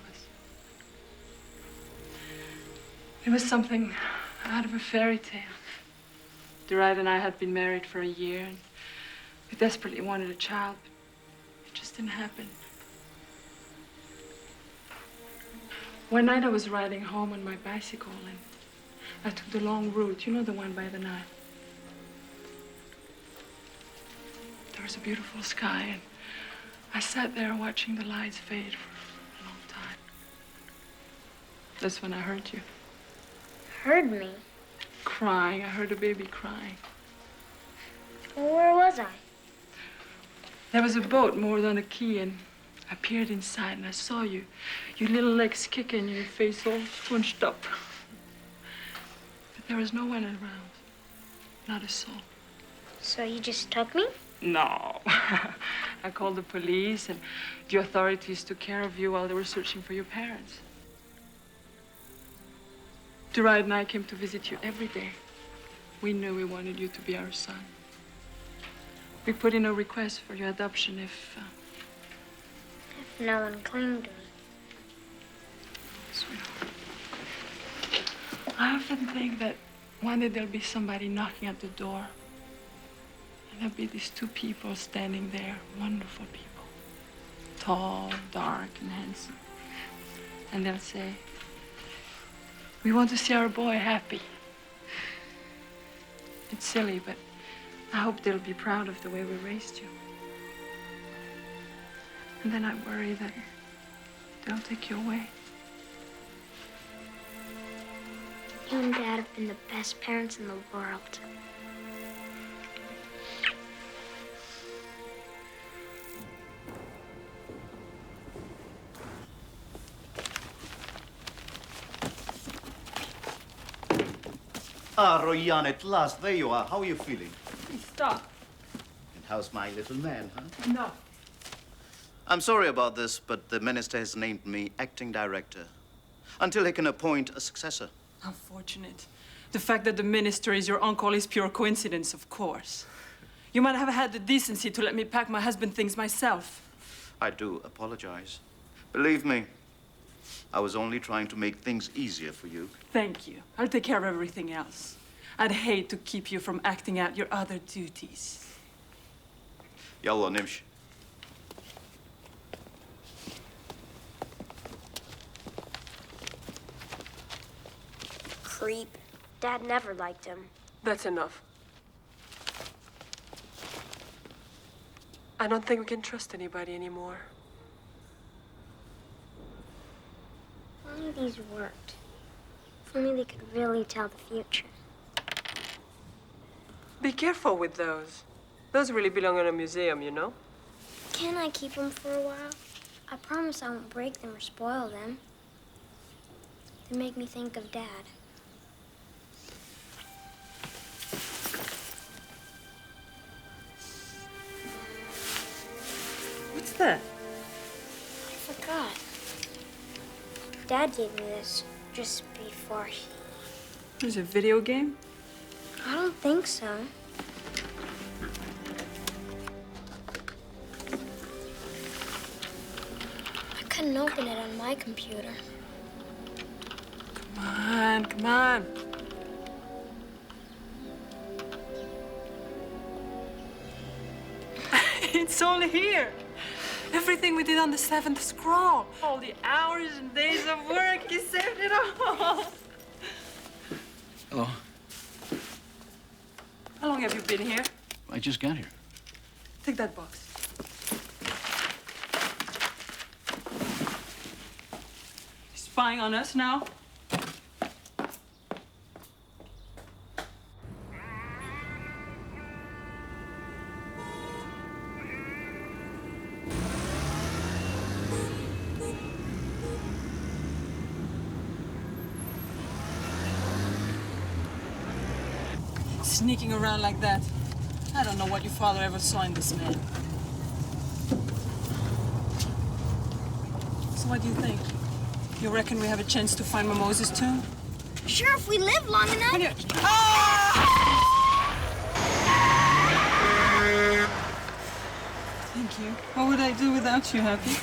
E: It was something out of a fairy tale. Deride and I had been married for a year, and we desperately wanted a child, but it just didn't happen. One night I was riding home on my bicycle, and I took the long route, you know, the one by the Nile. There was a beautiful sky, and I sat there watching the lights fade for a long time. That's when I heard you.
C: Heard me?
E: Crying. I heard a baby crying.
C: Where was I?
E: There was a boat moored on a quay, and I peered inside, and I saw you. Your little legs kicking, your face all scrunched up. But there was no one around. Not a soul.
C: So you just took me?
E: No. I called the police, and the authorities took care of you while they were searching for your parents. Deride and I came to visit you every day. We knew we wanted you to be our son. We put in a request for your adoption if
C: no one claimed me.
E: Sweetheart, I often think that one day there'll be somebody knocking at the door. And there'll be these two people standing there, wonderful people. Tall, dark, and handsome. And they'll say, "We want to see our boy happy." It's silly, but I hope they'll be proud of the way we raised you. And then I worry that they'll take you away.
C: You and Dad have been the best parents in the world.
N: Ah, Royan, at last, there you are. How are you feeling?
E: Please stop.
N: And how's my little man, huh?
E: No.
N: I'm sorry about this, but the minister has named me acting director. until he can appoint a successor.
E: How fortunate. The fact that the minister is your uncle is pure coincidence, of course. You might have had the decency to let me pack my husband's things myself.
N: I do apologize. Believe me, I was only trying to make things easier for you.
E: Thank you. I'll take care of everything else. I'd hate to keep you from acting out your other duties.
N: Yalla nimsh.
C: Creep. Dad never liked him.
T: That's enough. I don't think we can trust anybody anymore.
C: If only these worked. If only they could really tell the future.
T: Be careful with those. Those really belong in a museum, you know?
C: Can I keep them for a while? I promise I won't break them or spoil them. They make me think of Dad.
T: What's that?
C: I forgot. Dad gave me this just before he...
E: There's a video game?
C: I don't think so. I couldn't open it on my computer.
E: Come on, come on. It's all here. Everything we did on the 7th scroll. All the hours and days of work, you saved it all.
D: Hello.
E: How long have you been here?
D: I just got here.
E: Take that box. You spying on us now? Sneaking around like that. I don't know what your father ever saw in this man. So what do you think? You reckon we have a chance to find Mimosas' tomb?
C: Sure, if we live long enough.
E: Thank you. What would I do without you, Happy?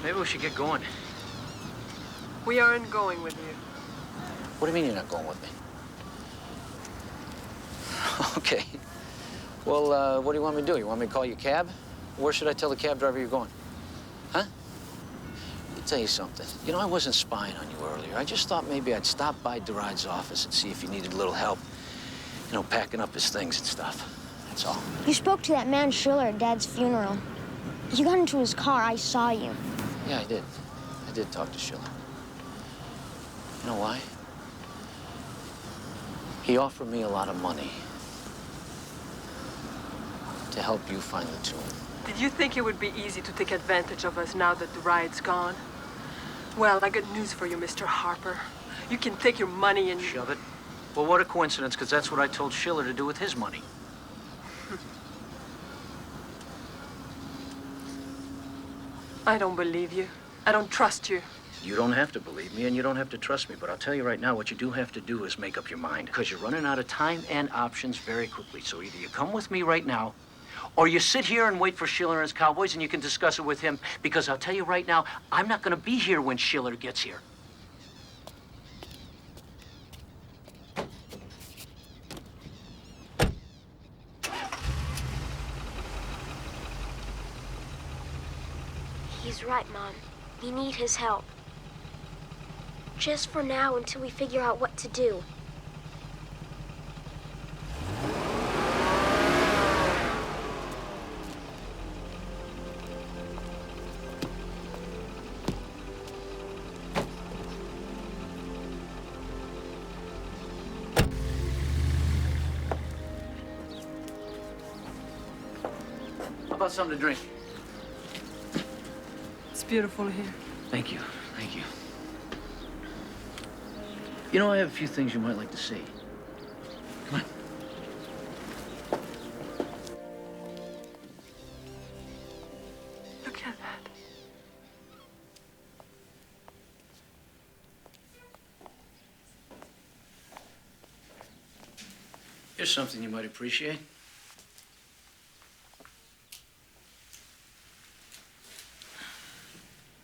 L: Maybe we should get going.
T: We aren't going with you.
L: What do you mean you're not going with me? Okay. Well, what do you want me to do? You want me to call you a cab? Where should I tell the cab driver you're going? Huh? Let me tell you something. You know, I wasn't spying on you earlier. I just thought maybe I'd stop by Derid's office and see if he needed a little help. You know, packing up his things and stuff. That's all.
C: You spoke to that man Schiller at Dad's funeral. You got into his car. I saw you.
L: Yeah, I did. I did talk to Schiller. You know why? He offered me a lot of money to help you find the tomb.
T: Did you think it would be easy to take advantage of us now that the ride's gone? Well, I got news for you, Mr. Harper. You can take your money and...
L: Shove it. Well, what a coincidence, because that's what I told Schiller to do with his money.
T: I don't believe you. I don't trust you.
L: You don't have to believe me, and you don't have to trust me, but I'll tell you right now, what you do have to do is make up your mind, because you're running out of time and options very quickly. So either you come with me right now, or you sit here and wait for Schiller and his cowboys, and you can discuss it with him, because I'll tell you right now, I'm not going to be here when Schiller gets here.
C: He's right, Mom. We need his help. Just for now, until we figure out what to do.
L: How about something to drink?
T: It's beautiful here.
L: Thank you. Thank you. You know, I have a few things you might like to see. Come on.
T: Look at that.
L: Here's something you might appreciate.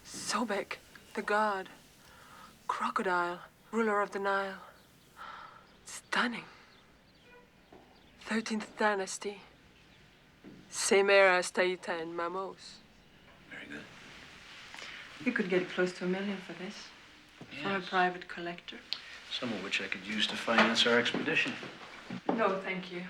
T: Sobek, the god. Crocodile, ruler of the Nile. Stunning. 13th dynasty. Same era as Taita and Mamos.
L: Very good.
T: You could get close to $1 million for this.
L: Yes.
T: For a private collector.
L: Some of which I could use to finance our expedition.
T: No, thank you.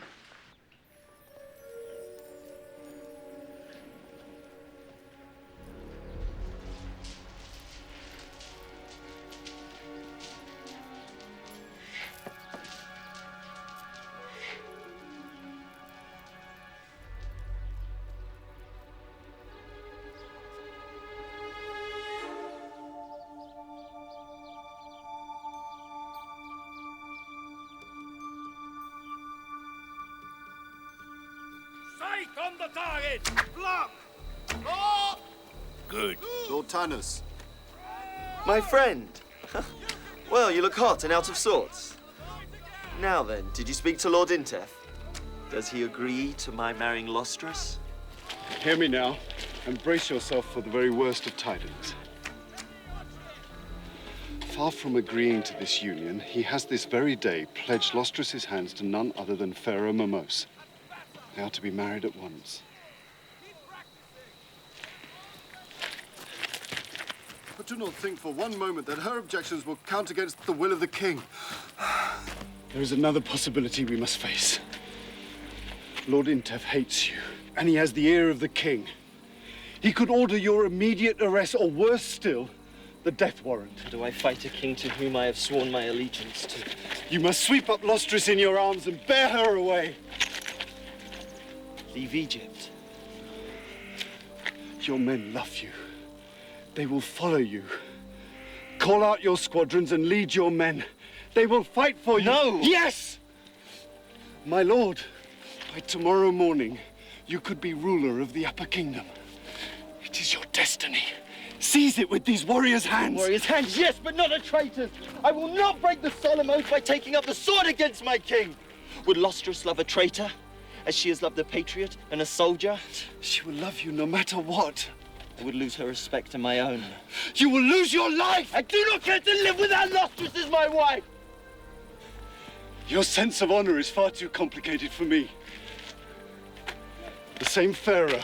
I: Sight on the target! Block! Block!
A: Good. Lord Tanners.
R: My friend! Well, you look hot and out of sorts. Now then, did you speak to Lord Intef? Does he agree to my marrying Lostris?
A: Hear me now. and brace yourself for the very worst of tidings. Far from agreeing to this union, he has this very day pledged Lostris' hands to none other than Pharaoh Mamos. They are to be married at once. But do not think for one moment that her objections will count against the will of the king. There is another possibility we must face. Lord Intef hates you, and he has the ear of the king. He could order your immediate arrest, or worse still, the death warrant.
R: Do I fight a king to whom I have sworn my allegiance to?
A: You must sweep up Lostris in your arms and bear her away.
R: Leave Egypt.
A: Your men love you. They will follow you. Call out your squadrons and lead your men. They will fight for you.
R: No!
A: Yes! My lord, by tomorrow morning, you could be ruler of the Upper Kingdom. It is your destiny. Seize it with these warriors' hands.
R: Warriors' hands, yes, but not a traitor's. I will not break the solemn oath by taking up the sword against my king. Would Lostris love a traitor, as she has loved a patriot and a soldier?
A: She will love you no matter what.
R: I would lose her respect and my own.
A: You will lose your life!
R: I do not care to live without Lostris as my wife!
A: Your sense of honor is far too complicated for me. The same Pharaoh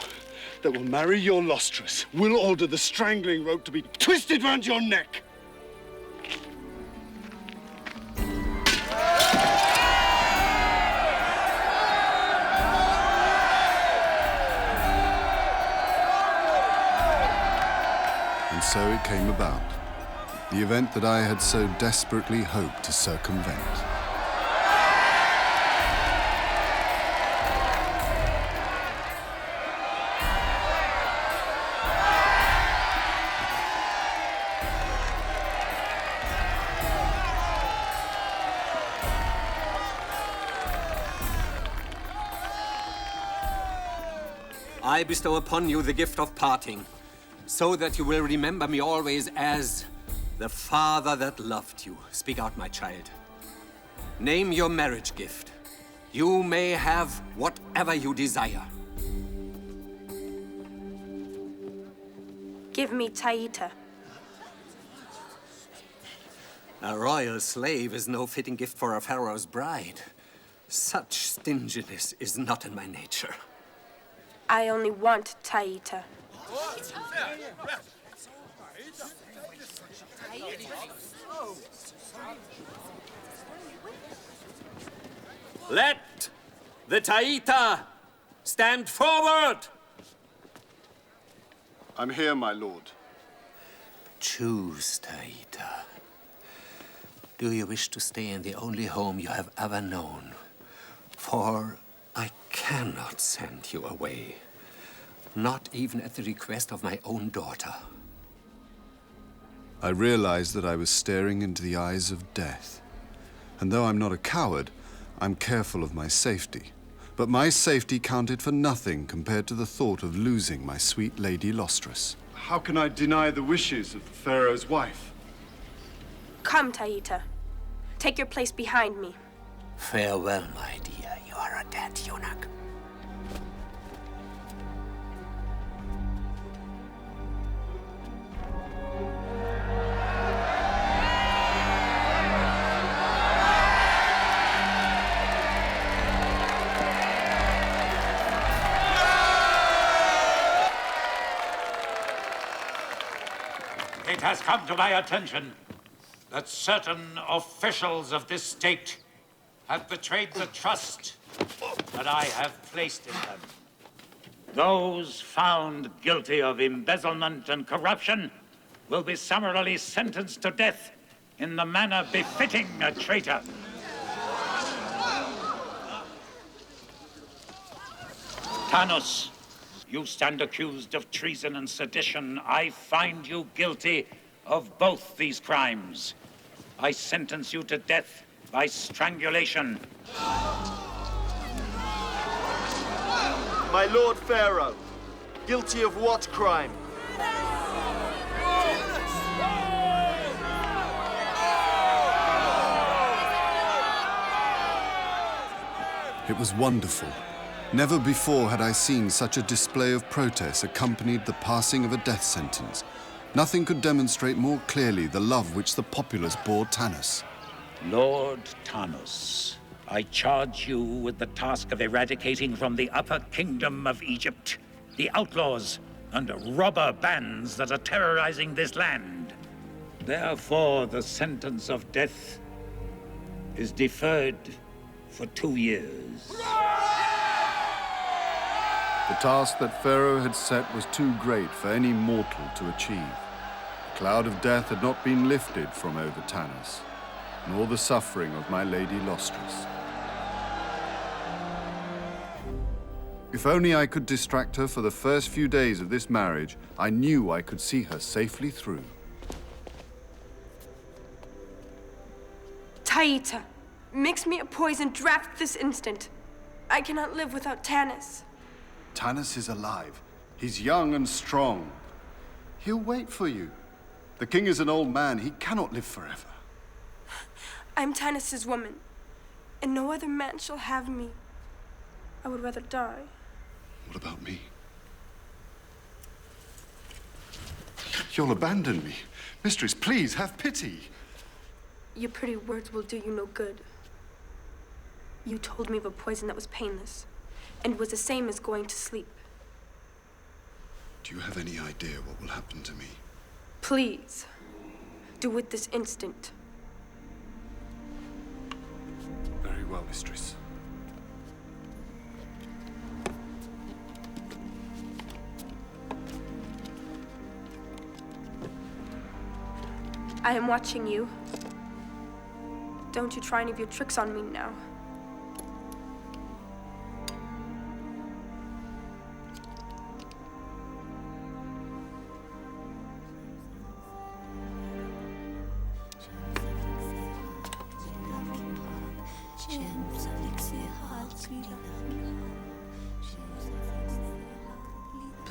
A: that will marry your Lostris will order the strangling rope to be twisted round your neck.
H: And so it came about, the event that I had so desperately hoped to circumvent.
P: I bestow upon you the gift of parting, so that you will remember me always as the father that loved you. Speak out, my child. Name your marriage gift. You may have whatever you desire.
Q: Give me Taita.
P: A royal slave is no fitting gift for a pharaoh's bride. Such stinginess is not in my nature.
Q: I only want Taita.
P: Let the Taita stand forward!
A: I'm here, my lord.
P: Choose, Taita. Do you wish to stay in the only home you have ever known? For I cannot send you away. Not even at the request of my own daughter.
H: I realized that I was staring into the eyes of death. And though I'm not a coward, I'm careful of my safety. But my safety counted for nothing compared to the thought of losing my sweet Lady Lostris.
A: How can I deny the wishes of the Pharaoh's wife?
Q: Come, Taita. Take your place behind me.
P: Farewell, my dear. You are a dead eunuch.
K: It has come to my attention that certain officials of this state have betrayed the trust that I have placed in them. Those found guilty of embezzlement and corruption will be summarily sentenced to death in the manner befitting a traitor. Tanos, you stand accused of treason and sedition. I find you guilty of both these crimes. I sentence you to death by strangulation.
R: My Lord Pharaoh, guilty of what crime?
H: It was wonderful. Never before had I seen such a display of protest accompanied the passing of a death sentence. Nothing could demonstrate more clearly the love which the populace bore Tanis.
B: Lord Tanis, I charge you with the task of eradicating from the upper kingdom of Egypt the outlaws and robber bands that are terrorizing this land. Therefore, the sentence of death is deferred for 2 years.
A: The task that Pharaoh had set was too great for any mortal to achieve. The cloud of death had not been lifted from over Tanis, nor the suffering of my lady Lostris. If only I could distract her for the first few days of this marriage, I knew I could see her safely through.
Q: Taita, mix me a poison draft this instant. I cannot live without Tanis.
A: Tanis is alive. He's young and strong. He'll wait for you. The king is an old man. He cannot live forever.
Q: I'm Tanis's woman, and no other man shall have me. I would rather die.
A: What about me? You'll abandon me. Mistress, please, have pity.
Q: Your pretty words will do you no good. You told me of a poison that was painless, and was the same as going to sleep.
H: Do you have any idea what will happen to me?
Q: Please, do it this instant.
A: Very well, mistress.
Q: I am watching you. Don't you try any of your tricks on me now.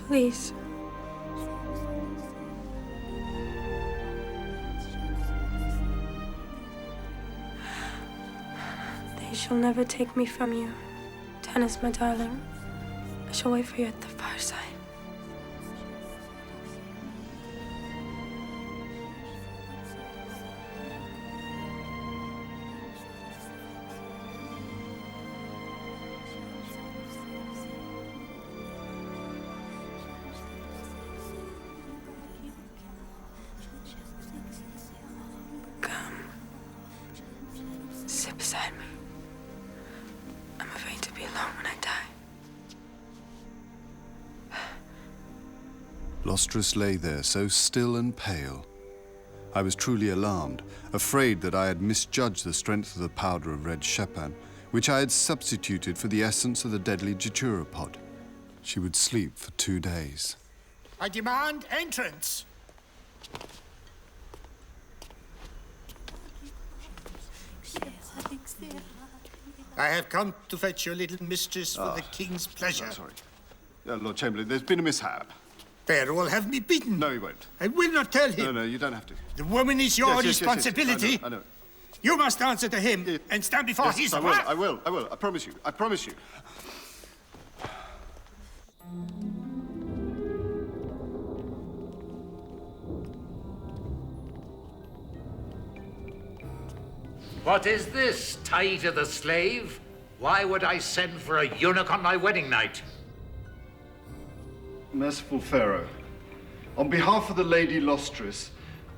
Q: Please. They shall never take me from you. Tanis, my darling. I shall wait for you at the fireside. Sit beside me. I'm afraid to be alone when I die.
H: Lostris lay there so still and pale. I was truly alarmed, afraid that I had misjudged the strength of the powder of red shepan, which I had substituted for the essence of the deadly datura pod. She would sleep for 2 days.
I: I demand entrance. I have come to fetch your little mistress for the king's pleasure.
A: Sorry. Lord Chamberlain, there's been a mishap.
I: Pharaoh will have me beaten.
A: No, he won't.
I: I will not tell him.
A: No, you don't have to.
I: The woman is your
A: Yes.
I: responsibility.
A: I know.
I: You must answer to him and stand before his wrath.
A: I will. I promise you. I promise you.
B: What is this, Taita the slave? Why would I send for a eunuch on my wedding night?
A: Merciful Pharaoh, on behalf of the Lady Lostris,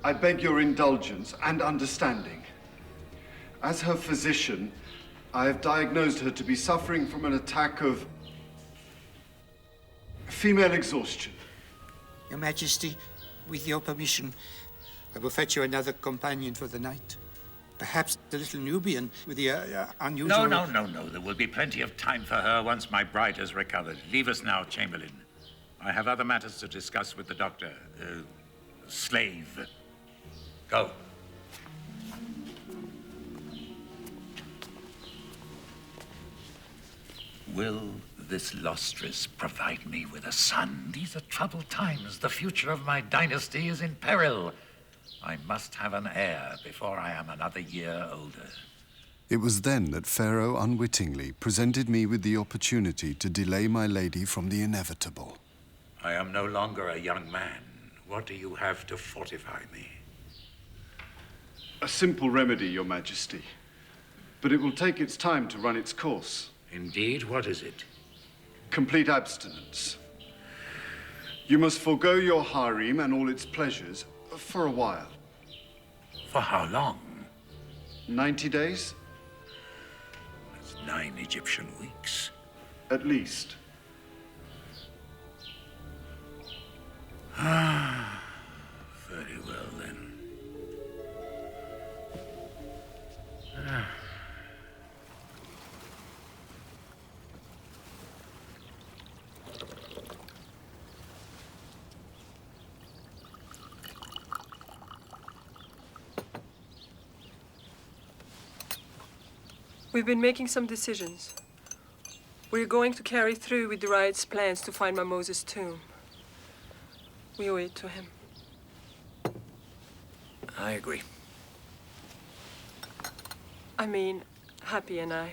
A: I beg your indulgence and understanding. As her physician, I have diagnosed her to be suffering from an attack of female exhaustion.
I: Your Majesty, with your permission, I will fetch you another companion for the night. Perhaps the little Nubian with the unusual...
B: No. There will be plenty of time for her once my bride has recovered. Leave us now, Chamberlain. I have other matters to discuss with the doctor. Slave. Go. Will this Lostris provide me with a son? These are troubled times. The future of my dynasty is in peril. I must have an heir before I am another year older.
H: It was then that Pharaoh unwittingly presented me with the opportunity to delay my lady from the inevitable.
B: I am no longer a young man. What do you have to fortify me?
A: A simple remedy, Your Majesty. But it will take its time to run its course.
B: Indeed, what is it?
A: Complete abstinence. You must forego your harem and all its pleasures for a while.
B: For how long?
A: 90 days?
B: That's 9 Egyptian weeks.
A: At least.
B: Ah, very well then. Ah.
T: We've been making some decisions. We're going to carry through with Duride's plans to find my Moses' tomb. We owe it to him.
L: I agree.
T: I mean, Happy and I.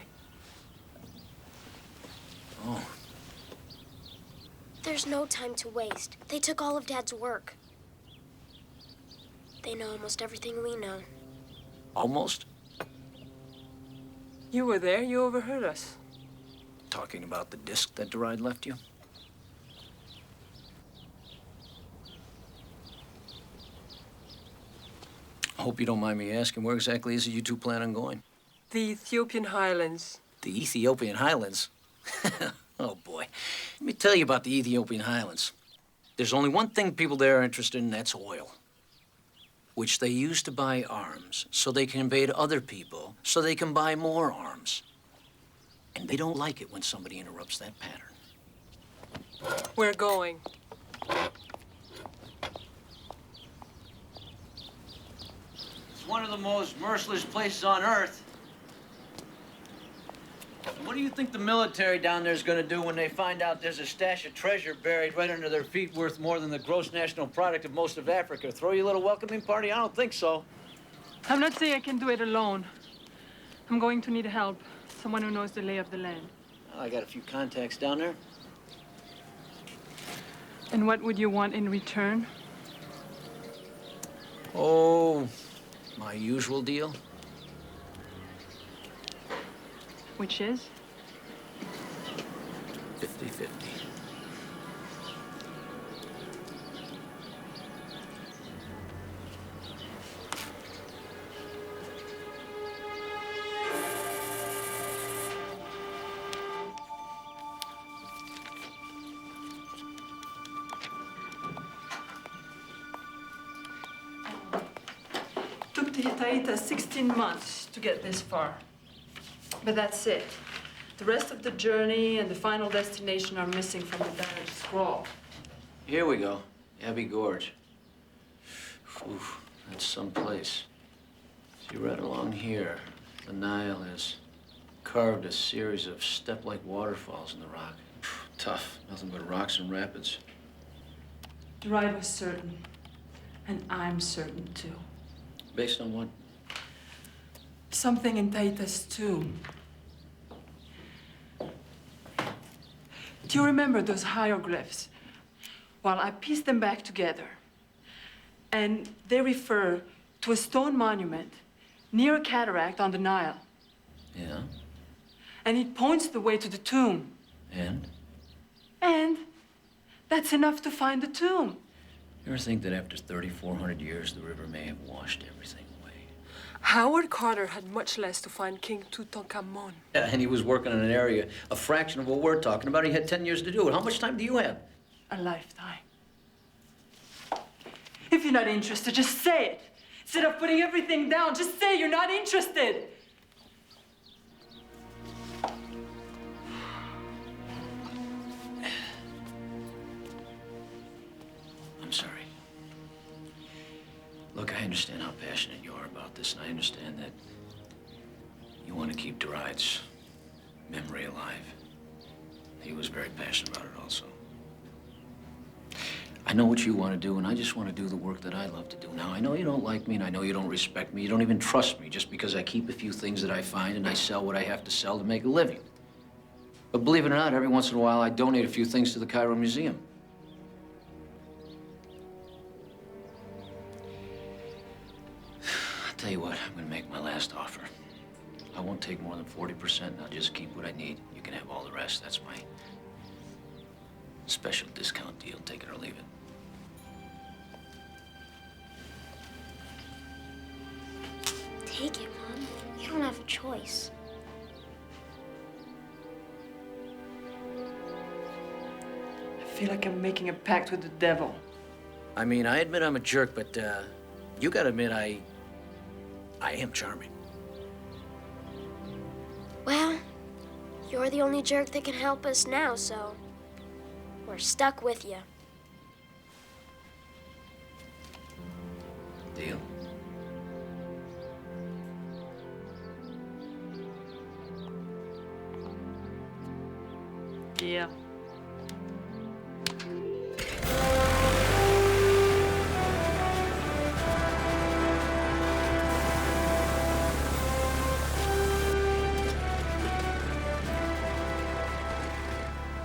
L: Oh.
C: There's no time to waste. They took all of Dad's work. They know almost everything we know.
L: Almost?
T: You were there. You overheard us.
L: Talking about the disc that Duride left you? I hope you don't mind me asking, where exactly is it you two plan on going?
T: The Ethiopian Highlands.
L: The Ethiopian Highlands? Oh, boy. Let me tell you about the Ethiopian Highlands. There's only one thing people there are interested in, that's oil, which they use to buy arms, so they can invade other people, so they can buy more arms. And they don't like it when somebody interrupts that pattern.
T: We're going.
L: It's one of the most merciless places on Earth. And what do you think the military down there is going to do when they find out there's a stash of treasure buried right under their feet worth more than the gross national product of most of Africa? Throw you a little welcoming party? I don't think so.
T: I'm not saying I can do it alone. I'm going to need help. Someone who knows the lay of the land.
L: Well, I got a few contacts down there.
T: And what would you want in return?
L: Oh, my usual deal.
T: Which is?
L: 50-50.
T: Took the Hittite 16 months to get this far. But that's it. The rest of the journey and the final destination are missing from the diary scroll.
L: Here we go. Abbey Gorge. Oof, that's someplace. See, right along here, the Nile has carved a series of step-like waterfalls in the rock. Tough. Nothing but rocks and rapids.
T: Duride was certain. And I'm certain, too.
L: Based on what?
T: Something in Taita's tomb. Do you remember those hieroglyphs? Well, I pieced them back together. And they refer to a stone monument near a cataract on the Nile.
L: Yeah?
T: And it points the way to the tomb.
L: And?
T: And that's enough to find the tomb.
L: You ever think that after 3,400 years, the river may have washed everything away?
T: Howard Carter had much less to find King Tutankhamun.
L: Yeah, and he was working in an area a fraction of what we're talking about. He had 10 years to do it. How much time do you have?
T: A lifetime. If you're not interested, just say it. Instead of putting everything down, just say you're not interested.
L: I'm sorry. Look, I understand how passionate you are about this, and I understand that you want to keep Duride's memory alive. He was very passionate about it also. I
D: know what you want to do, and I just want to do the work that I love to do. Now, I know you don't like me, and I know you don't respect me. You don't even trust me just because I keep a few things that I find and I sell what I have to sell to make a living. But believe it or not, every once in a while, I donate a few things to the Cairo Museum. I'll tell you what, I'm going to make my last offer. I won't take more than 40%, and I'll just keep what I need. You can have all the rest. That's my special discount deal. Take it or leave it.
C: Take it, Mom. You don't have a choice.
T: I feel like I'm making a pact with the devil.
D: I mean, I admit I'm a jerk, but you gotta admit I am charming.
C: Well, you're the only jerk that can help us now, so we're stuck with you.
D: Deal?
T: Yeah.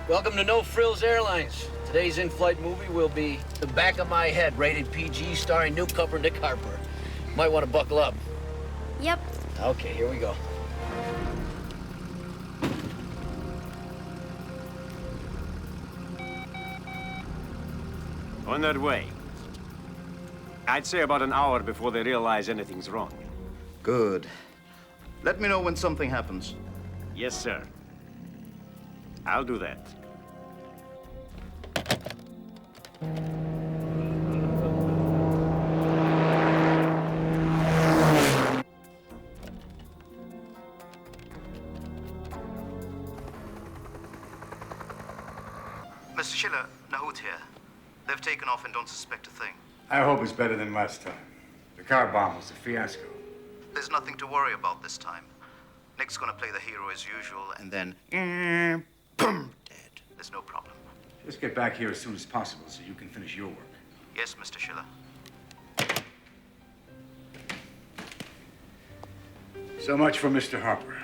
D: Welcome to No Frills Airlines. Today's in-flight movie will be The Back of My Head, rated PG, starring newcomer Nick Harper. Might want to buckle up.
C: Yep.
D: Okay, here we go.
O: On their way. I'd say about an hour before they realize anything's wrong.
N: Good. Let me know when something happens.
O: Yes, sir. I'll do that.
N: Mr. Schiller, Nahut here. They've taken off and don't suspect a thing.
K: I hope it's better than last time. The car bomb was a fiasco.
N: There's nothing to worry about this time. Nick's gonna play the hero as usual, and then, boom, dead. There's no problem.
K: Just get back here as soon as possible so you can finish your work.
N: Yes, Mr. Schiller.
K: So much for Mr. Harper.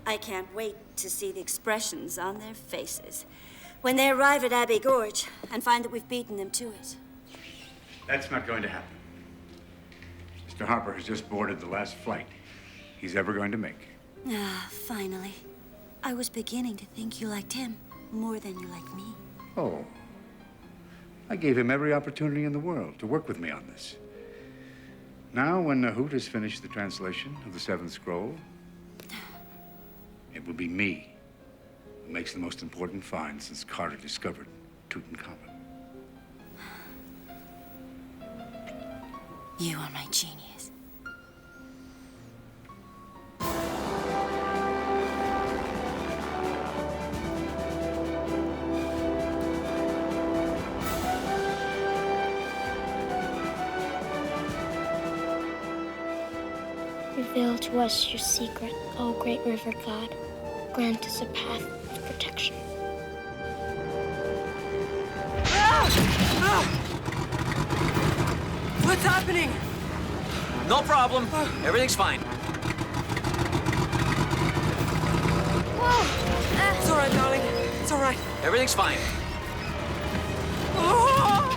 J: I can't wait to see the expressions on their faces when they arrive at Abbey Gorge and find that we've beaten them to it.
K: That's not going to happen. Mr. Harper has just boarded the last flight he's ever going to make.
J: Ah, finally. I was beginning to think you liked him more than you like me.
K: Oh. I gave him every opportunity in the world to work with me on this. Now, when Nahut has finished the translation of the Seventh Scroll, it will be me who makes the most important find since Carter discovered Tutankhamun.
J: You are my genius.
C: Reveal to us your secret, O great river god. Grant us a path of protection.
L: What's happening? No problem. Everything's fine.
E: It's all right, darling. It's all right.
L: Everything's fine.
E: Oh!